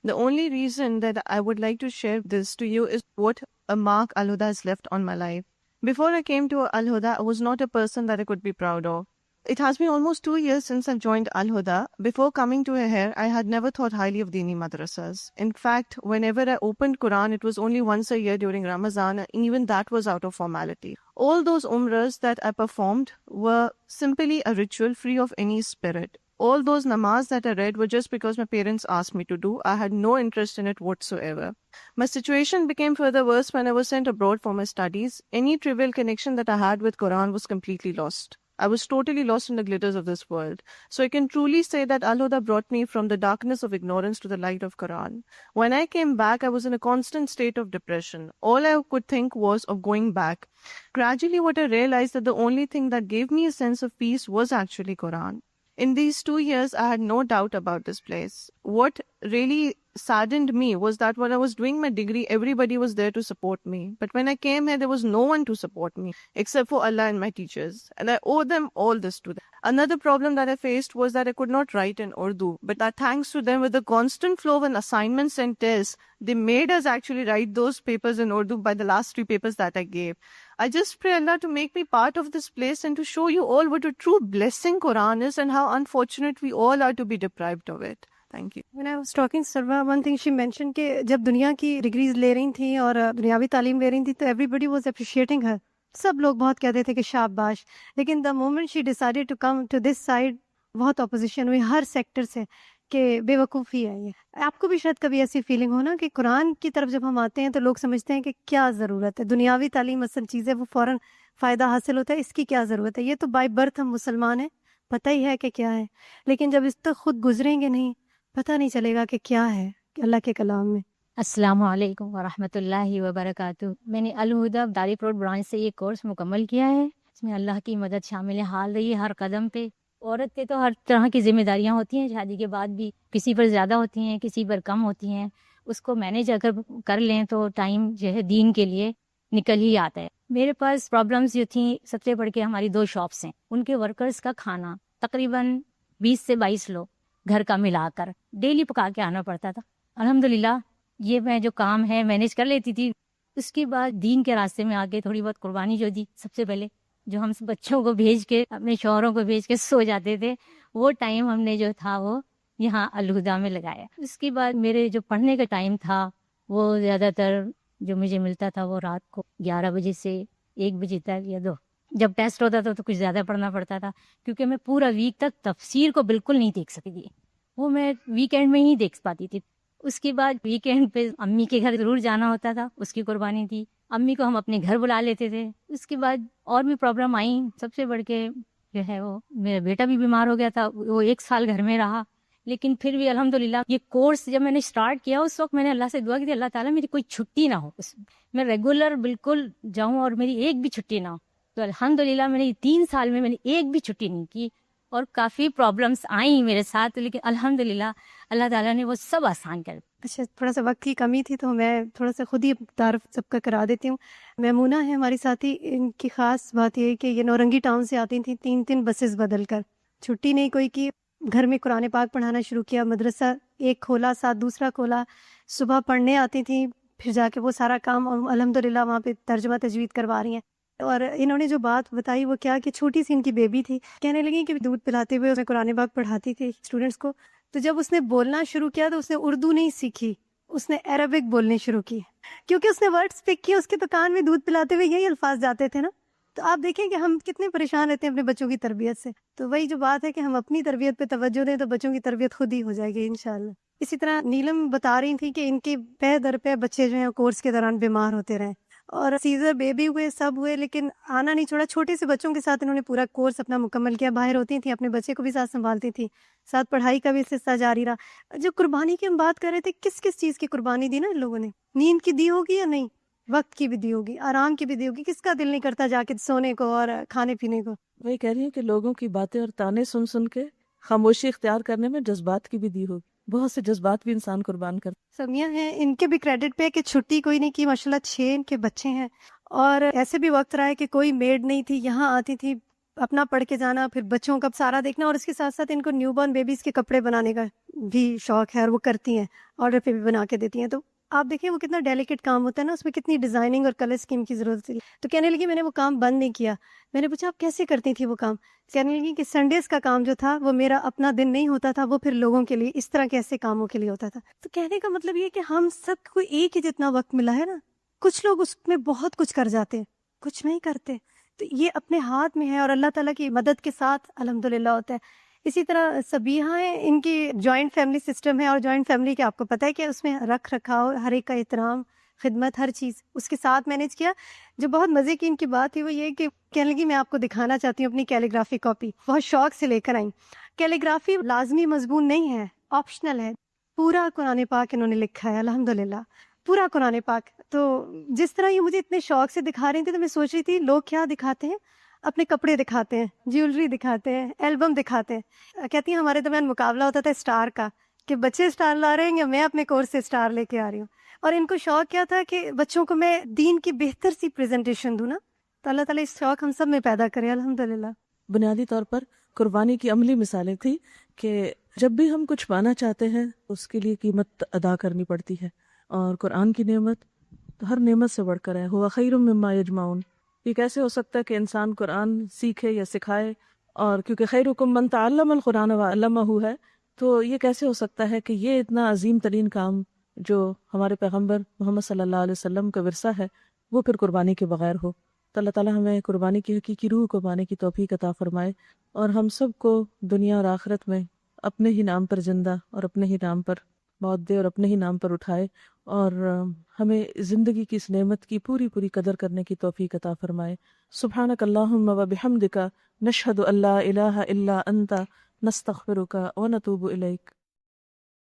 Speaker 4: The only reason that I would like to share this to you is what a mark Al-Huda has left on my life. Before I came to Al-Huda, I was not a person that I could be proud of. It has been almost 2 years since I joined Al-Huda. Before coming to here, I had never thought highly of Dini madrasas. In fact, whenever I opened Quran, it was only once a year during Ramazan, and even that was out of formality. All those umrahs that I performed were simply a ritual free of any spirit. All those namaz that I read were just because my parents asked me to do. I had no interest in it whatsoever. My situation became further worse when I was sent abroad for my studies. Any trivial connection that I had with Quran was completely lost. I was totally lost in the glitters of this world. So I can truly say that Al-Huda brought me from the darkness of ignorance to the light of Quran. When I came back, I was in a constant state of depression. All I could think was of going back. Gradually, what I realized that the only thing that gave me a sense of peace was actually Quran. In these 2 years, I had no doubt about this place. What really saddened me was that when I was doing my degree, everybody was there to support me. But when I came here, there was no one to support me except for Allah and my teachers. And I owe them all this to them. Another problem that I faced was that I could not write in Urdu. But that thanks to them, with the constant flow of assignments and tests, they made us actually write those papers in Urdu by the last 3 papers that I gave. I just pray Allah to make me part of this place and to show you all what a true blessing Quran is and how unfortunate we all are to be deprived of it. Thank you.
Speaker 2: When I was talking Sarva, one thing she mentioned کہ جب دنیا کی degrees لے رہی تھیں اور دنیاوی تعلیم لے رہی تھیں تو everybody was appreciating her. سب لوگ بہت کہتے تھے کہ شاباش. لیکن the moment she decided to come to this side, بہت اپوزیشن ہوئی ہر سیکٹر سے کہ بے وقوفی ہے یہ. آپ کو بھی شاید کبھی ایسی فیلنگ ہو نا کہ قرآن کی طرف جب ہم آتے ہیں تو لوگ سمجھتے ہیں کہ کیا ضرورت ہے, دنیاوی تعلیم اصل چیز ہے, وہ فوراً فائدہ حاصل ہوتا ہے, اس کی کیا ضرورت ہے, یہ تو بائی برتھ ہم مسلمان ہیں, پتہ ہی ہے کہ کیا ہے. لیکن جب اس تک خود گزریں گے نہیں, پتہ نہیں چلے گا کہ کیا ہے اللہ کے کلام میں.
Speaker 5: السلام علیکم ورحمۃ اللہ وبرکاتہ. میں نے الہدا داری پروڈ برانچ سے یہ کورس مکمل کیا ہے. اس میں اللہ کی مدد شامل حال رہی ہے ہر قدم پہ. عورت کے تو ہر طرح کی ذمہ داریاں ہوتی ہیں شادی کے بعد بھی, کسی پر زیادہ ہوتی ہیں کسی پر کم ہوتی ہیں. اس کو مینیج اگر کر لیں تو ٹائم جو ہے دین کے لیے نکل ہی آتا ہے. میرے پاس پرابلمس جو تھیں, سب سے بڑھ کے ہماری 2 شاپس ہیں, ان کے ورکرز کا کھانا تقریباً 20 سے 22 لوگ گھر کا ملا کر ڈیلی پکا کے آنا پڑتا تھا. الحمدللہ یہ میں جو کام ہے مینیج کر لیتی تھی. اس کے بعد دین کے راستے میں آگے تھوڑی بہت قربانی جو دی, سب سے پہلے جو ہم بچوں کو بھیج کے اپنے شوہروں کو بھیج کے سو جاتے تھے, وہ ٹائم ہم نے جو تھا وہ یہاں الہدا میں لگایا. اس کے بعد میرے جو پڑھنے کا ٹائم تھا وہ زیادہ تر جو مجھے ملتا تھا وہ رات کو 11 بجے سے 1 بجے تک یا 2. جب ٹیسٹ ہوتا تھا تو کچھ زیادہ پڑھنا پڑتا تھا, کیونکہ میں پورا ویک تک تفسیر کو بالکل نہیں دیکھ سکتی تھی, وہ میں ویکینڈ میں ہی دیکھ پاتی تھی. اس کے بعد ویکینڈ پہ امی کے گھر ضرور جانا ہوتا تھا, اس کی قربانی تھی. امی کو ہم اپنے گھر بلا لیتے تھے. اس کے بعد اور بھی پرابلم آئیں, سب سے بڑھ کے جو ہے وہ میرا بیٹا بھی بیمار ہو گیا تھا, وہ 1 سال گھر میں رہا. لیکن پھر بھی الحمدللہ یہ کورس جب میں نے اسٹارٹ کیا اس وقت میں نے اللہ سے دعا کی تھی, اللہ تعالیٰ میری کوئی چھٹی نہ ہو, میں ریگولر بالکل جاؤں اور میری ایک بھی چھٹی نہ ہو. تو الحمدللہ میں نے 3 سال میں نے ایک بھی چھٹی نہیں کی, اور کافی پرابلمس آئیں میرے ساتھ, لیکن الحمدللہ اللہ تعالیٰ نے وہ سب آسان کر.
Speaker 2: اچھا, تھوڑا سا وقت کی کمی تھی تو میں تھوڑا سا خود ہی تعارف سب کا کرا دیتی ہوں. میمونہ ہے ہماری ساتھی, ان کی خاص بات یہ ہے کہ یہ نورنگی ٹاؤن سے آتی تھیں 3 بسز بدل کر, چھٹی نہیں کوئی کی. گھر میں قرآن پاک پڑھانا شروع کیا, مدرسہ ایک کھولا, ساتھ دوسرا کھولا, صبح پڑھنے آتی تھیں, پھر جا کے وہ سارا کام, اور الحمدللہ وہاں پہ ترجمہ تجوید کروا رہی ہیں. اور انہوں نے جو بات بتائی وہ کیا کہ چھوٹی سی ان کی بیبی تھی, کہنے لگی کہ دودھ پلاتے ہوئے میں قرآن پاک پڑھاتی تھی اسٹوڈنٹس کو, تو جب اس نے بولنا شروع کیا تو اس نے اردو نہیں سیکھی, اس نے عربک بولنے شروع کی, کیونکہ اس نے ورڈز پک کیے. اس کے دکان میں دودھ پلاتے ہوئے یہی الفاظ جاتے تھے نا. تو آپ دیکھیں کہ ہم کتنے پریشان رہتے ہیں اپنے بچوں کی تربیت سے. تو وہی جو بات ہے کہ ہم اپنی تربیت پہ توجہ دیں تو بچوں کی تربیت خود ہی ہو جائے گی انشاءاللہ. اسی طرح نیلم بتا رہی تھی کہ ان کے پہ در پہ بچے جو ہیں کورس کے دوران بیمار ہوتے رہے, اور سیزر بیبی ہوئے, سب ہوئے, لیکن آنا نہیں چھوڑا. چھوٹے سے بچوں کے ساتھ انہوں نے پورا کورس اپنا مکمل کیا. باہر ہوتی تھیں, اپنے بچے کو بھی ساتھ سنبھالتی تھیں, ساتھ پڑھائی کا بھی سلسلہ جاری رہا. جو قربانی کی ہم بات کر رہے تھے, کس کس چیز کی قربانی دی نا ان لوگوں نے. نیند کی دی ہوگی یا نہیں, وقت کی بھی دی ہوگی, آرام کی بھی دی ہوگی. کس کا دل نہیں کرتا جا کے سونے کو اور کھانے پینے کو.
Speaker 1: وہی کہہ رہی ہوں کہ لوگوں کی باتیں اور تانے سن سن کے خاموشی اختیار کرنے میں جذبات کی بھی دی ہوگی. بہت سے جذبات بھی انسان قربان کرتا.
Speaker 2: سمیہ ہیں, ان کے بھی کریڈٹ پہ کہ چھٹی کوئی نہیں کی, ماشاءاللہ 6 ان کے بچے ہیں. اور ایسے بھی وقت رہا ہے کہ کوئی میڈ نہیں تھی, یہاں آتی تھی, اپنا پڑھ کے جانا, پھر بچوں کا سارا دیکھنا, اور اس کے ساتھ ساتھ ان کو نیو بورن بیبیز کے کپڑے بنانے کا بھی شوق ہے, اور وہ کرتی ہیں, آرڈر پہ بھی بنا کے دیتی ہیں. تو آپ دیکھیں وہ کتنا ڈیلیکیٹ کام ہوتا ہے نا, اس میں کتنی ڈیزائننگ اور کلر اسکیم کی ضرورت تھی. تو کہنے لگی میں نے وہ کام بند نہیں کیا. میں نے پوچھا آپ کیسے کرتی تھی وہ کام؟ کہنے لگی کہ سنڈیز کا کام جو تھا وہ میرا اپنا دن نہیں ہوتا تھا, وہ پھر لوگوں کے لیے اس طرح کے ایسے کاموں کے لیے ہوتا تھا. تو کہنے کا مطلب یہ کہ ہم سب کو ایک ہی جتنا وقت ملا ہے نا, کچھ لوگ اس میں بہت کچھ کر جاتے ہیں, کچھ نہیں کرتے. تو یہ اپنے ہاتھ میں ہے, اور اللہ تعالیٰ کی مدد کے ساتھ الحمدللہ ہوتا ہے. اسی طرح سبیحہ ہیں, ان کی جوائنٹ فیملی سسٹم ہے, اور جوائنٹ فیملی کے آپ کو پتہ ہے کہ اس میں رکھ رکھاؤ, ہر ایک کا احترام, خدمت, ہر چیز اس کے ساتھ مینیج کیا. جو بہت مزے کی ان کی بات تھی وہ یہ کہ کہنے لگی میں آپ کو دکھانا چاہتی ہوں اپنی کیلیگرافی کاپی. بہت شوق سے لے کر آئیں. کیلیگرافی لازمی مضمون نہیں ہے, آپشنل ہے. پورا قرآن پاک انہوں نے لکھا ہے الحمدللہ, پورا قرآن پاک. تو جس طرح یہ مجھے اتنے شوق سے دکھا رہی تھی تو میں سوچ رہی تھی لوگ کیا دکھاتے ہیں, اپنے کپڑے دکھاتے ہیں, جیولری دکھاتے ہیں, البم دکھاتے ہیں. کہتی ہیں ہمارے درمیان مقابلہ ہوتا تھا اسٹار کا کہ بچے سٹار لا رہے ہیں یا میں اپنے کورس سے سٹار لے کے آ رہی ہوں. اور ان کو شوق کیا تھا کہ بچوں کو میں دین کی بہتر سی پریزنٹیشن دوں نا. تو اللہ تعالیٰ اس شوق ہم سب میں پیدا کرے الحمدللہ.
Speaker 1: بنیادی طور پر قربانی کی عملی مثالیں تھیں کہ جب بھی ہم کچھ پانا چاہتے ہیں اس کے لیے قیمت ادا کرنی پڑتی ہے. اور قرآن کی نعمت تو ہر نعمت سے بڑھ کر ہے. ہوا خیر مما یجمعون. یہ کیسے ہو سکتا ہے کہ انسان قرآن سیکھے یا سکھائے؟ اور کیونکہ خیرکم من تعلم القرآن وعلمہ ہے، تو یہ کیسے ہو سکتا ہے کہ یہ اتنا عظیم ترین کام جو ہمارے پیغمبر محمد صلی اللہ علیہ وسلم کا ورثہ ہے وہ پھر قربانی کے بغیر ہو؟ تو اللہ تعالیٰ ہمیں قربانی کی حقیقی روح کو پانے کی توفیق عطا فرمائے، اور ہم سب کو دنیا اور آخرت میں اپنے ہی نام پر زندہ اور اپنے ہی نام پر موت دے اور اپنے ہی نام پر اٹھائے، اور ہمیں زندگی کی اس نعمت کی پوری پوری قدر کرنے کی توفیق عطا فرمائے. سبحانک اللہم و بحمدک نشہد ان لا الہ الا انت نستغفرک و نتوب الیک.